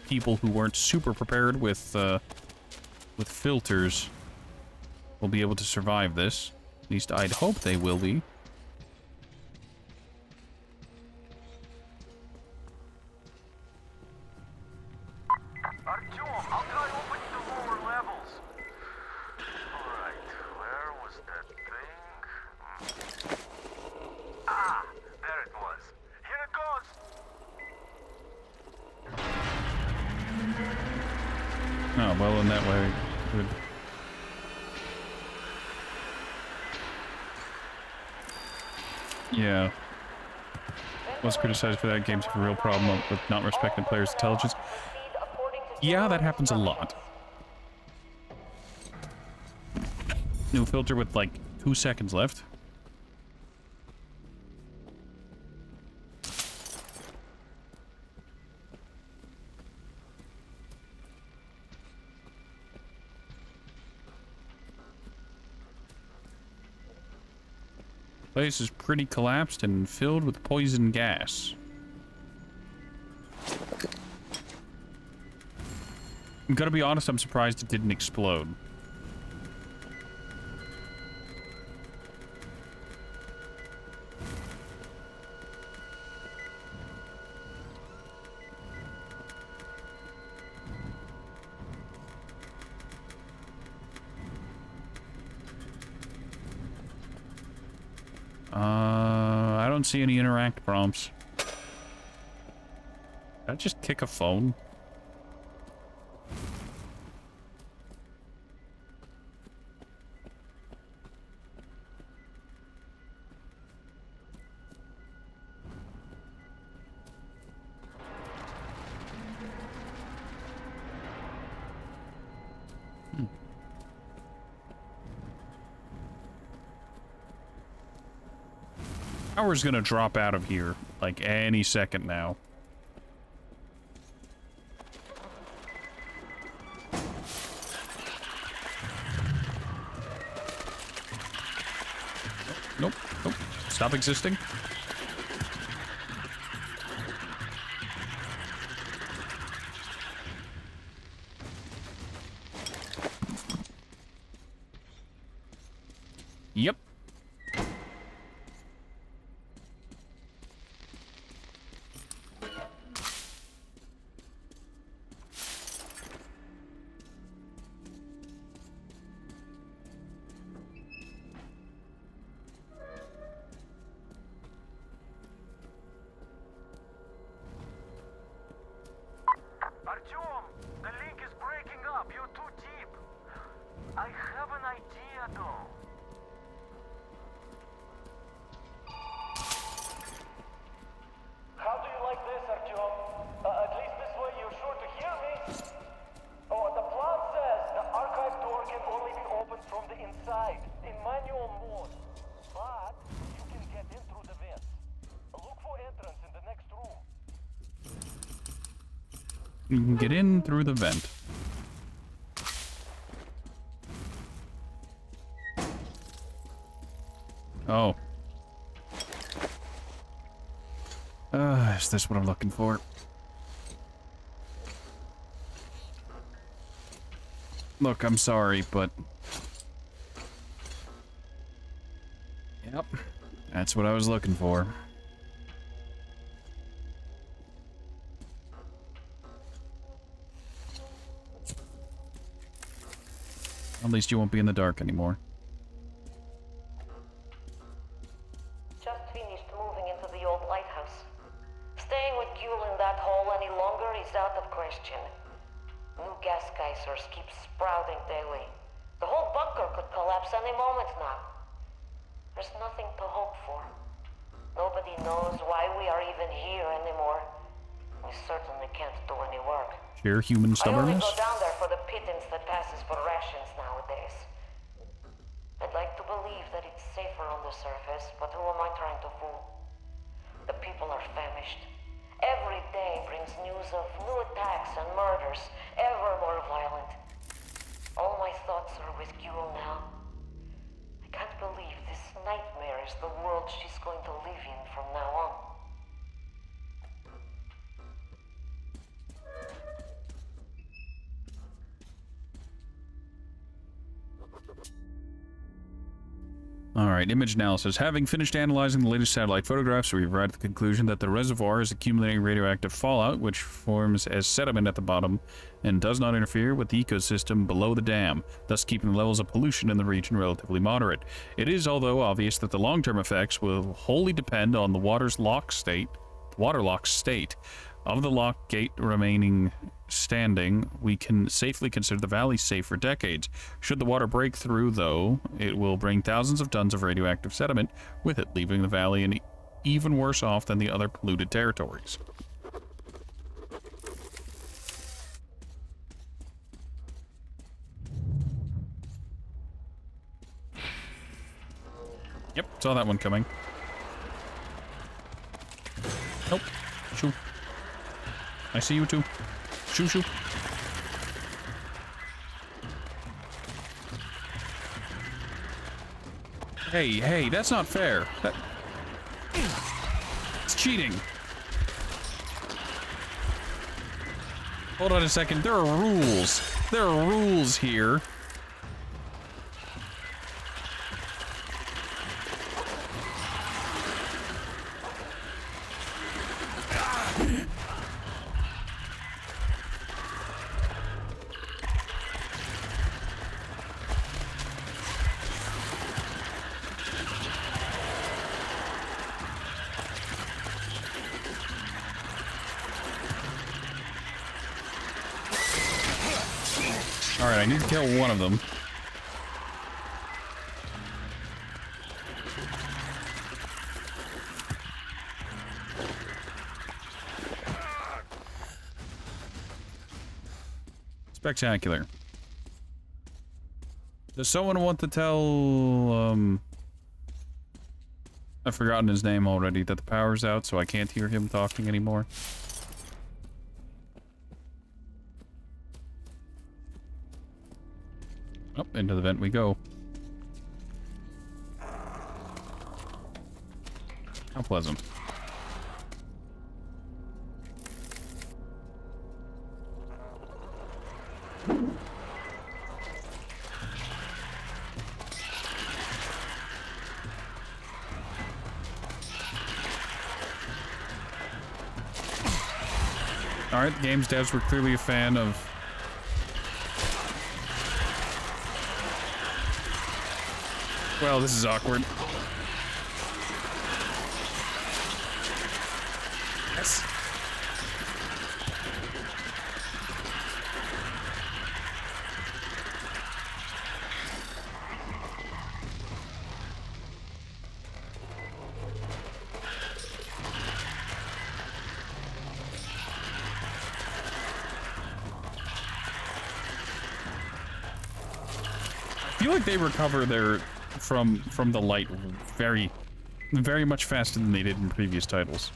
S1: people who weren't super prepared with filters will be able to survive this. At least I'd hope they will be.
S5: Artyom, I'll try opening the lower levels. Alright, where was that thing? Ah, there it was. Here it goes.
S1: Oh, well, in that way, good. Yeah. Was criticized for that game's a real problem with not respecting players' intelligence. Yeah, that happens a lot. New filter with like 2 seconds left. Place is pretty collapsed and filled with poison gas. I'm gonna be honest, I'm surprised it didn't explode. I don't see any interact prompts. Did I just kick a phone? Power's gonna drop out of here, like, any second now. Nope, nope. Stop existing. Yep.
S5: Artyom, the link is breaking up. You're too deep. I have an idea, though. How do you like this, Artyom? At least this way you're sure to hear me. Oh, the plan says the archive door can only be opened from the inside, in manual mode. But you can get in through the vents. Look for entrance in the next room.
S1: You can get in through the vent. Oh. Is this what I'm looking for? Look, I'm sorry, but... Yep. That's what I was looking for. At least you won't be in the dark anymore.
S10: Just finished moving into the old lighthouse. Staying with Gule in that hole any longer is out of question. New gas geysers keep sprouting daily. The whole bunker could collapse any moment now. There's nothing to hope for. Nobody knows why we are even here anymore. We certainly can't do any work.
S1: Sheer human stubbornness?
S10: I only go down there for the pittance that passes for rations nowadays. I'd like to believe that it's safer on the surface, but who am I trying to fool? The people are famished. Every day brings news of new attacks and murders, ever more violent. All my thoughts are with Gule now. I can't believe this nightmare is the world she's going to live in from now on.
S1: Alright, image analysis. Having finished analyzing the latest satellite photographs, we've arrived at the conclusion that the reservoir is accumulating radioactive fallout, which forms as sediment at the bottom and does not interfere with the ecosystem below the dam, thus keeping the levels of pollution in the region relatively moderate. It is, although, obvious that the long-term effects will wholly depend on the waterlocked state. Of the lock gate remaining standing, we can safely consider the valley safe for decades. Should the water break through, though, it will bring thousands of tons of radioactive sediment with it, leaving the valley in even worse off than the other polluted territories. Yep, saw that one coming. Nope. Shoo. I see you too. Shoo shoo. Hey, that's not fair. It's cheating. Hold on a second. There are rules. There are rules here. Alright, I need to kill one of them. Spectacular. Does someone want to tell, I've forgotten his name already, that the power's out, so I can't hear him talking anymore? Oh, into the vent we go. How pleasant. Alright, the game's devs were clearly a fan of... Well, this is awkward. Yes. I feel like they recover their from the light very much faster than they did in previous titles.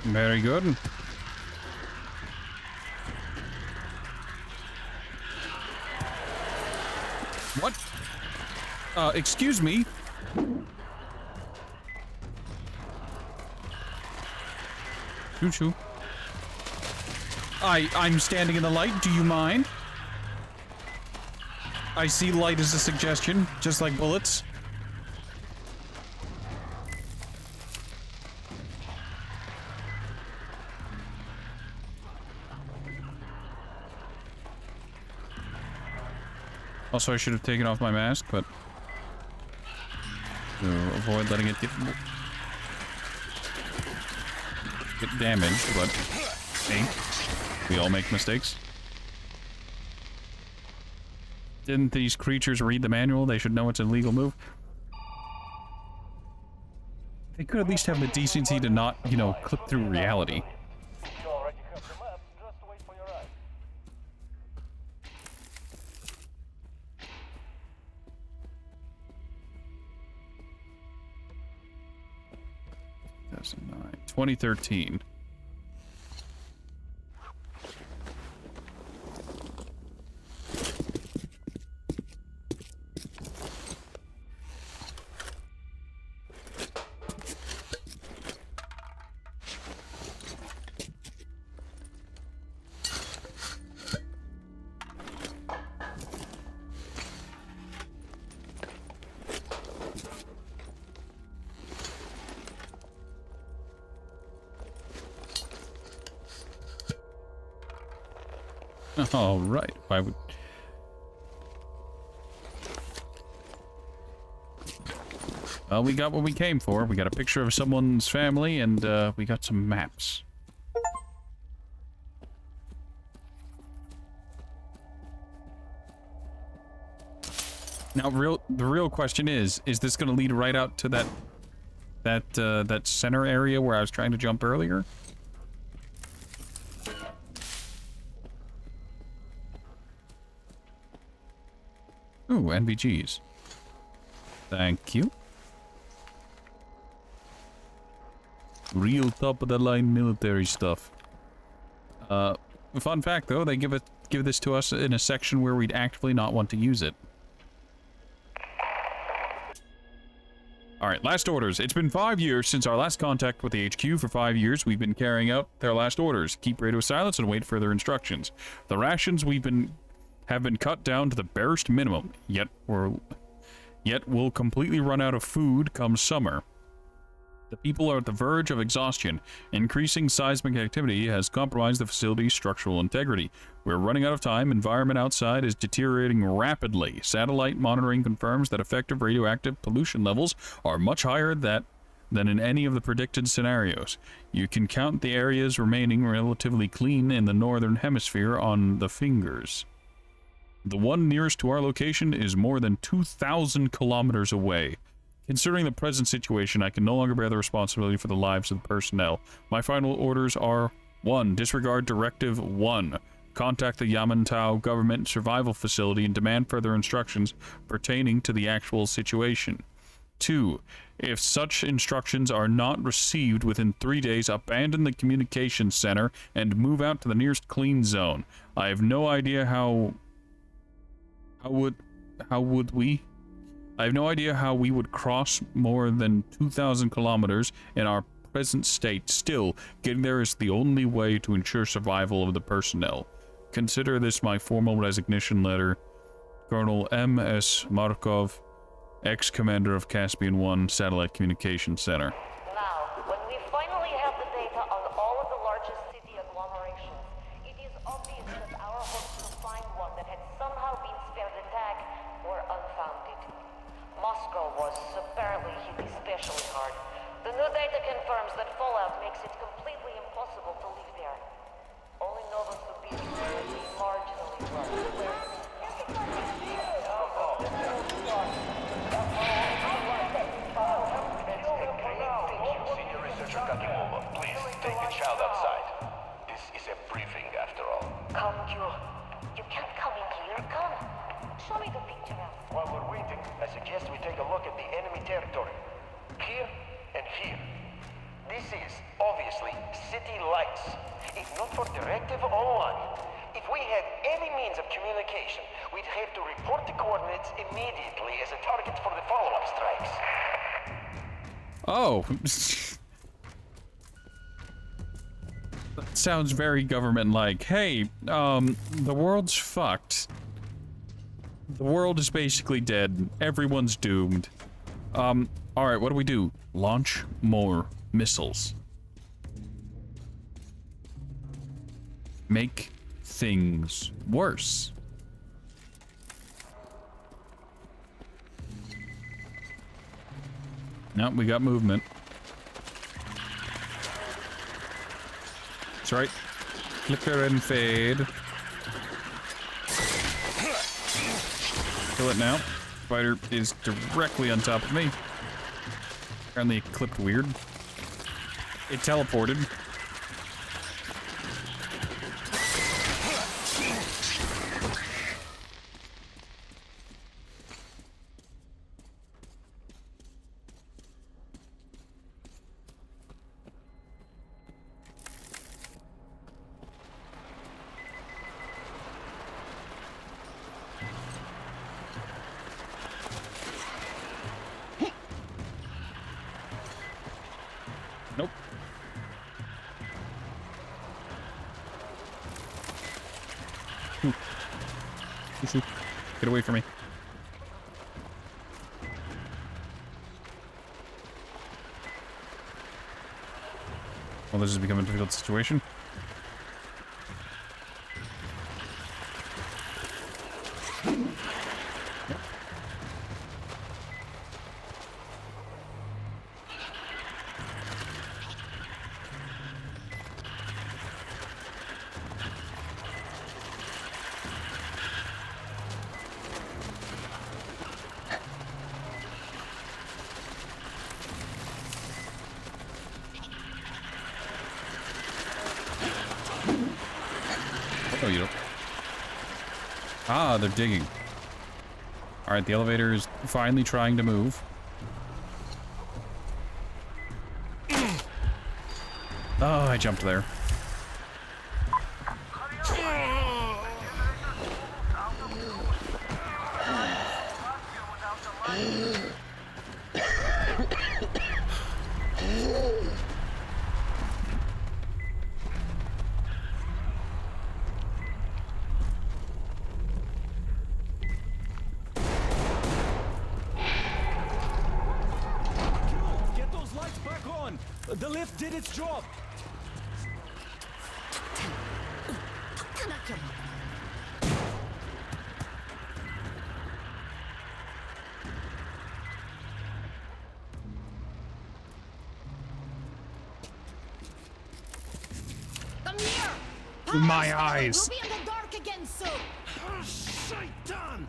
S1: Very good. What? Excuse me? Choo-choo. I'm standing in the light. Do you mind? I see light as a suggestion, just like bullets. Also, I should have taken off my mask, but to avoid letting it get damaged, but hey, we all make mistakes. Didn't these creatures read the manual? They should know it's an illegal move. They could at least have the decency to not, you know, clip through reality. That's 2013. All right. Why would... Well, we got what we came for. We got a picture of someone's family, and we got some maps. Now, the real question is this going to lead right out to that center area where I was trying to jump earlier? Ooh, NVGs. Thank you. Real top-of-the-line military stuff. Fun fact, though, they give this to us in a section where we'd actively not want to use it. Alright, last orders. It's been 5 years since our last contact with the HQ. For 5 years, we've been carrying out their last orders. Keep radio silence and wait further instructions. The rations have been cut down to the barest minimum, yet we'll completely run out of food come summer. The people are at the verge of exhaustion. Increasing seismic activity has compromised the facility's structural integrity. We're running out of time. Environment outside is deteriorating rapidly. Satellite monitoring confirms that effective radioactive pollution levels are much higher than in any of the predicted scenarios. You can count the areas remaining relatively clean in the northern hemisphere on the fingers. The one nearest to our location is more than 2,000 kilometers away. Considering the present situation, I can no longer bear the responsibility for the lives of the personnel. My final orders are: 1. Disregard Directive 1. Contact the Yamantau Government Survival Facility and demand further instructions pertaining to the actual situation. 2. If such instructions are not received within 3 days, abandon the communications center and move out to the nearest clean zone. I have no idea how we would cross more than 2,000 kilometers in our present state. Still, getting there is the only way to ensure survival of the personnel. Consider this my formal resignation letter. Colonel M.S. Markov, ex-commander of Caspian 1 Satellite Communications Center.
S11: Now, when we finally have the data on all of the largest city agglomerations, it is obvious that our hopes to find one that had somehow been spared attack were unfounded. Moscow was apparently hit especially hard. The new data confirms that fallout makes it completely impossible to live there. Only Novosibirsk will be marginally worse.
S3: Senior researcher Kakimova, please take the child outside. This is a briefing, after all.
S11: Come, Jewel. You can't come in here. Come. Show me the picture out.
S3: While we're waiting, I suggest we take a look at the enemy territory. Here and here. This is, obviously, city lights. If not for Directive 01, if we had any means of communication, we'd have to report the coordinates immediately as a target for the follow-up strikes.
S1: Oh. That sounds very government-like. Hey, the world's fucked. The world is basically dead. Everyone's doomed. Alright, what do? Launch more missiles. Make things worse. No, we got movement. That's right. Flicker and fade. Kill it now. Spider is directly on top of me. Apparently it clipped weird. It teleported. Nope. Ooh. Get away from me. Well, this is becoming a difficult situation. Oh, you don't. Ah, they're digging. Alright, the elevator is finally trying to move. Oh, I jumped there.
S12: Get those lights back on! The lift did its job!
S10: Come here!
S1: My eyes.
S10: We'll be in the dark again soon!
S12: Shaitan!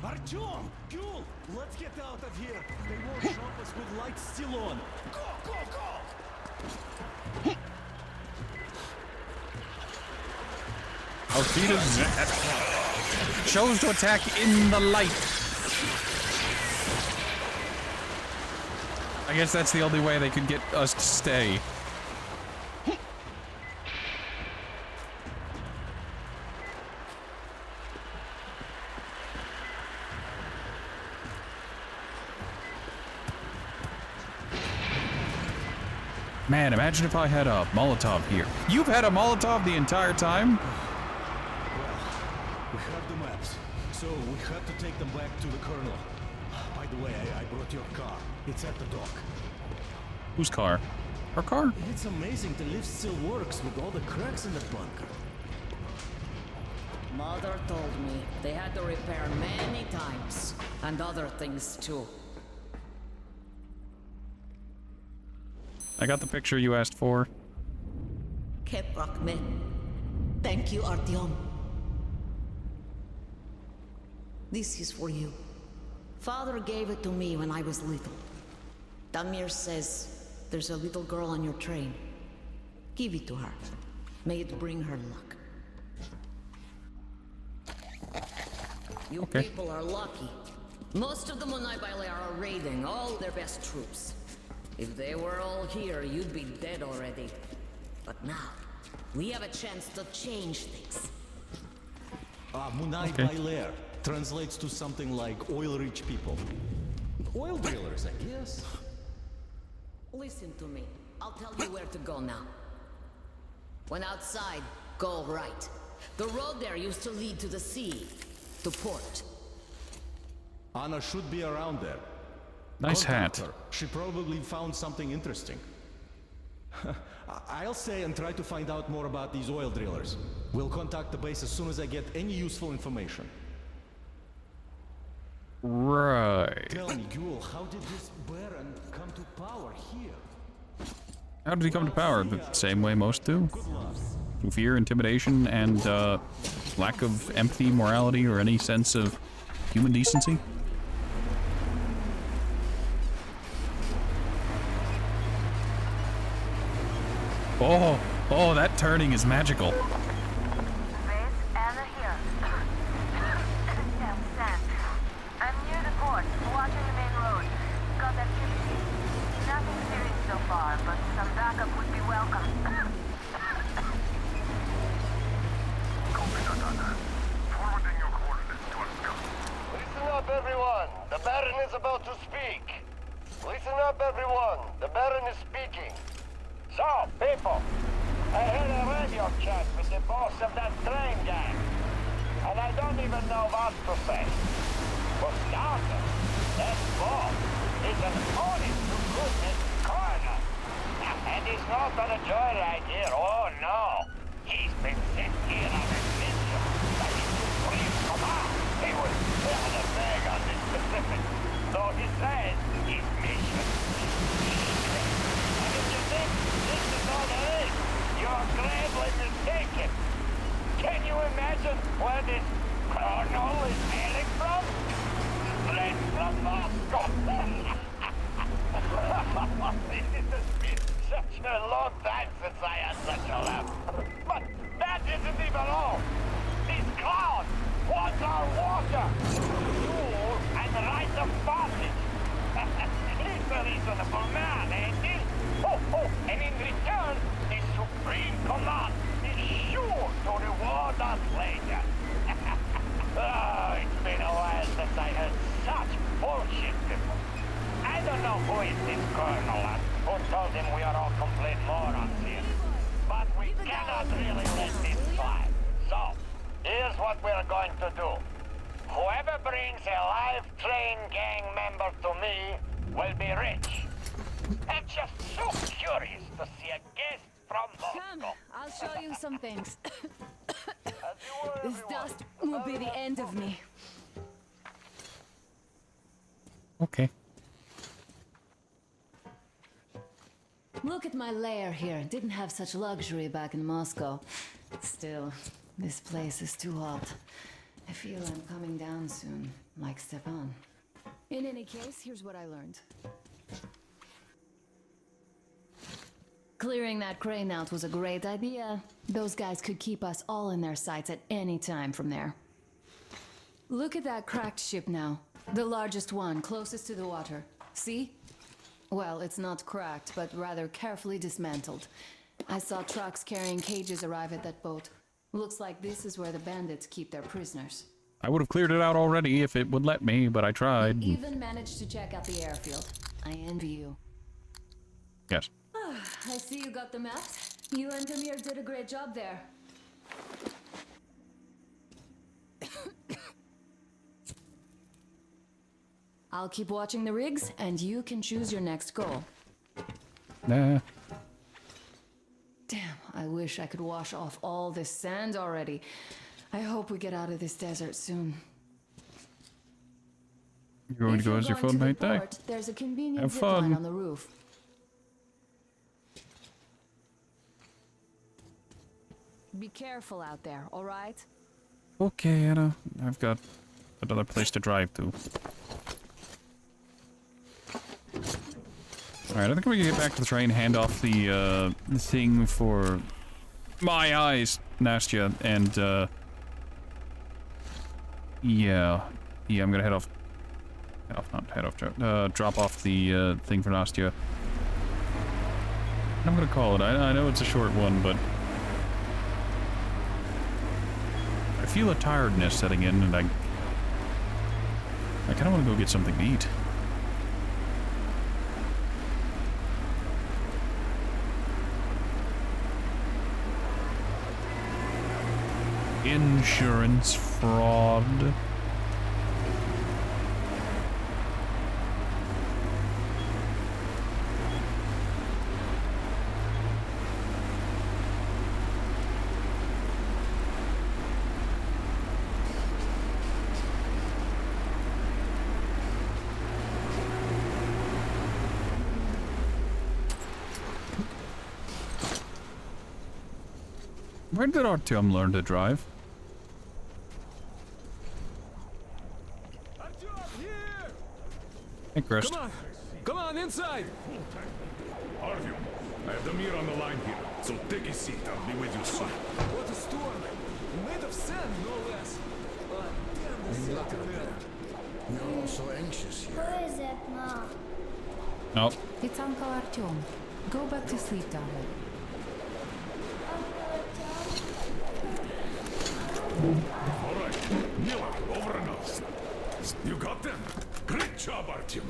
S12: Artyom! Gul! Let's get out of here! They won't jump us with lights still on! Go, go, go!
S1: Alcida chose to attack in the light. I guess that's the only way they could get us to stay. Man, imagine if I had a Molotov here. You've had a Molotov the entire time?
S12: We have the maps, so we have to take them back to the Colonel. By the way, I brought your car. It's at the dock.
S1: Whose car? Her car?
S12: It's amazing the lift still works with all the cracks in the bunker.
S10: Mother told me they had to repair many times, and other things too.
S1: I got the picture you asked for.
S10: Keprakmet. Thank you, Artyom. This is for you. Father gave it to me when I was little. Damir says there's a little girl on your train. Give it to her. May it bring her luck. You people are lucky. Most of the Munai Baile are raiding all their best troops. If they were all here, you'd be dead already. But now, we have a chance to change things.
S12: Munai Baile translates to something like oil-rich people. Oil drillers, I guess.
S10: Listen to me. I'll tell you where to go now. When outside, go right. The road there used to lead to the sea, to port.
S12: Anna should be around there.
S1: Nice
S12: Contact
S1: hat.
S12: her. She probably found something interesting. I'll stay and try to find out more about these oil drillers. We'll contact the base as soon as I get any useful information.
S1: Right.
S12: Tell me, Gul, how did this Baron come to power here?
S1: How did he come to power? The same way most do. Through fear, intimidation, and lack of empathy, morality, or any sense of human decency. Oh, that turning is magical.
S11: Base Anna here. Yeah, Sam. I'm near the port, watching the main road. Got activity. Nothing serious so far, but some backup would be welcome.
S5: Copy that, Anna. Forwarding your coordinates to our scout.
S3: Listen up, everyone. The Baron is about to speak. Listen up, everyone. The Baron is speaking. So, people, I had a radio chat with the boss of that train gang, and I don't even know what to say. For starters, that boss is an honest-to-goodness coroner. And he's not on a joyride here, oh no. He's been sent here on a mission by his supreme command. He was rather vague on this specific, though he says his mission is secret. And if you think this is all there is, you're gravely mistaken. Can you imagine where this colonel is hailing from? Straight from Moscow! It has been such a long time since I had such a laugh. But that Colonel and who told him we are all complete morons here. But we cannot really let this slide. So, here's what we're going to do. Whoever brings a live train gang member to me will be rich. I'm just so curious to see a guest from Moscow.
S7: Come, I'll show you some things. This dust will be the end of me.
S1: Okay.
S7: Look at my lair here. Didn't have such luxury back in Moscow. Still, this place is too hot. I feel I'm coming down soon, like Stepan. In any case, here's what I learned. Clearing that crane out was a great idea. Those guys could keep us all in their sights at any time from there. Look at that cracked ship now. The largest one, closest to the water. See? Well, it's not cracked, but rather carefully dismantled. I saw trucks carrying cages arrive at that boat. Looks like this is where the bandits keep their prisoners.
S1: I would have cleared it out already if it would let me, but I tried.
S7: Even managed to check out the airfield. I envy you.
S1: Yes.
S7: I see you got the maps. You and Demir did a great job there. I'll keep watching the rigs, and you can choose your next goal.
S1: Nah.
S7: Damn, I wish I could wash off all this sand already. I hope we get out of this desert soon.
S1: You're going to go as your phone mate day?
S7: There's a convenient
S1: Have
S7: zip
S1: fun.
S7: line on the roof. Be careful out there, all right?
S1: Okay, Anna. I've got another place to drive to. Alright, I think we can get back to the train, hand off the thing for my eyes, Nastya, and, yeah. Yeah, I'm gonna drop off the, thing for Nastya. I'm gonna call it. I know it's a short one, but I feel a tiredness setting in, and I kinda wanna go get something to eat. Insurance fraud. Where did Artyom learn to drive? Hey, Chris.
S12: Come on, inside!
S4: Artyom, I have Damir on the line here, so take a seat. I'll be with you soon.
S12: What a storm! Made of sand, no less. Damn, this
S2: Look at that. We're all so anxious here.
S6: Who is it, Mom?
S1: No.
S7: It's Uncle Artyom. Go back to sleep, darling.
S4: All right, Miller, over and out. You got them? Great job, Artyom.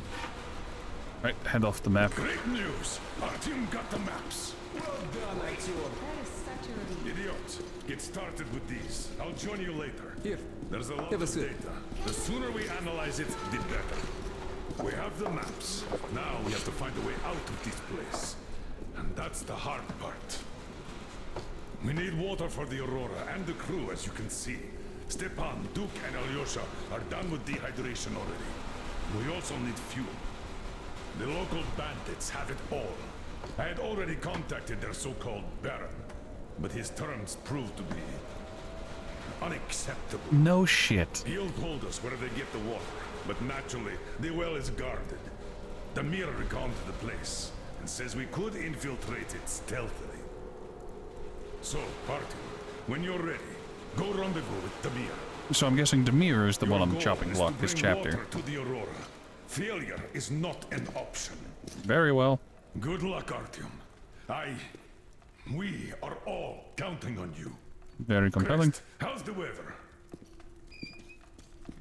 S1: Right, head off the map.
S4: Great news. Artyom got the maps.
S12: well done, Artyom.
S7: That is such a relief.
S4: Idiots, get started with these. I'll join you later.
S12: Here,
S4: There's a lot
S12: have a
S4: of
S12: sip.
S4: data. The sooner we analyze it, the better. We have the maps. Now we have to find a way out of this place. And that's the hard part. We need water for the Aurora and the crew, as you can see. Stepan, Duke, and Alyosha are done with dehydration already. We also need fuel. The local bandits have it all. I had already contacted their so-called Baron, but his terms proved to be unacceptable.
S1: No shit.
S4: He'll told us where they get the water, but naturally, the well is guarded. Damir gone to the place, and says we could infiltrate it stealthily. So, Artyom, when you're ready, go rendezvous with Damir.
S1: So I'm guessing Demir is the one on the
S4: Your
S1: chopping
S4: goal is
S1: block
S4: to
S1: this
S4: bring
S1: chapter.
S4: water to the Aurora. Failure is not an option.
S1: Very well.
S4: Good luck, Artyom. We are all counting on you.
S1: Very compelling.
S4: Crest, how's the weather?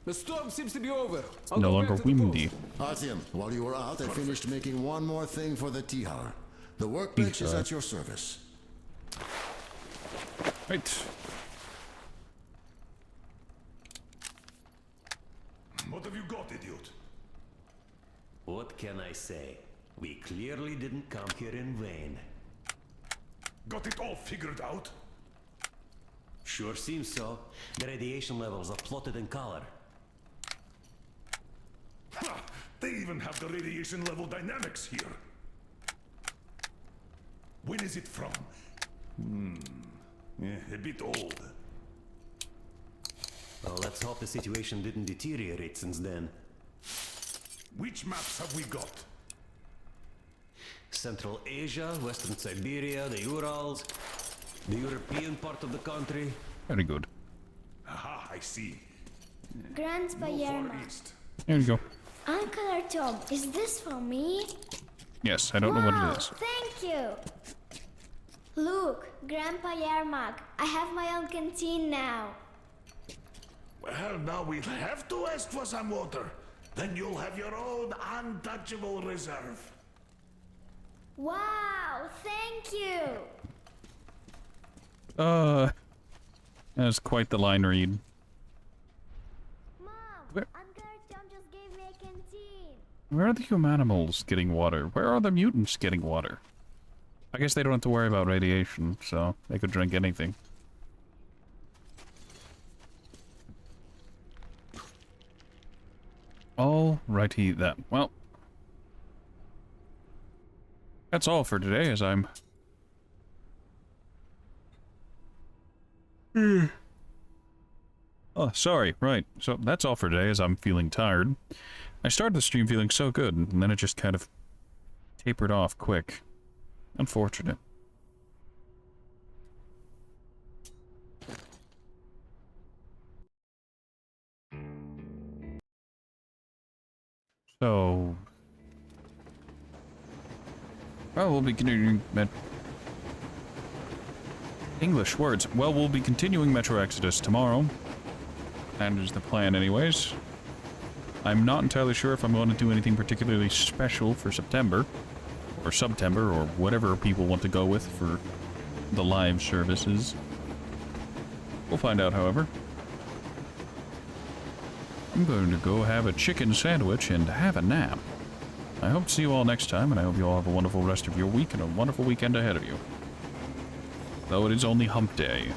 S12: The storm seems to be over.
S1: No longer windy.
S13: Artyom, while you were out, I finished making one more thing for the Tihar. The workbench is at your service.
S1: Right.
S4: What have you got, idiot?
S14: What can I say? We clearly didn't come here in vain.
S4: Got it all figured out?
S14: Sure seems so. The radiation levels are plotted in color.
S4: Ha! They even have the radiation level dynamics here. When is it from? A bit old.
S14: Well, let's hope the situation didn't deteriorate since then.
S4: Which maps have we got?
S14: Central Asia, Western Siberia, the Urals, the European part of the country.
S1: Very good.
S4: Aha, I see.
S6: Grandpa
S4: No Far
S6: Yermak.
S4: East.
S1: There you go.
S6: Uncle Artyom, is this for me?
S1: Yes, I don't know what it is.
S6: Thank you. Look, Grandpa Yermak, I have my own canteen now.
S4: Well, now we'll have to ask for some water. Then you'll have your own untouchable reserve.
S6: Wow, thank you.
S1: That's quite the line read.
S6: Mom,
S1: Where-
S6: Uncle Artyom just gave me a canteen.
S1: Where are the humanimals getting water? Where are the mutants getting water? I guess they don't have to worry about radiation, so they could drink anything. Alrighty then. Well, that's all for today, as I'm... Oh, sorry, right. So that's all for today, as I'm feeling tired. I started the stream feeling so good, and then it just kind of tapered off quick. Unfortunate. So... well, we'll be continuing... English words. Well, we'll be continuing Metro Exodus tomorrow. That is the plan anyways. I'm not entirely sure if I'm going to do anything particularly special for September. Or September, or whatever people want to go with for the live services. We'll find out, however. I'm going to go have a chicken sandwich and have a nap. I hope to see you all next time, and I hope you all have a wonderful rest of your week and a wonderful weekend ahead of you. Though it is only hump day.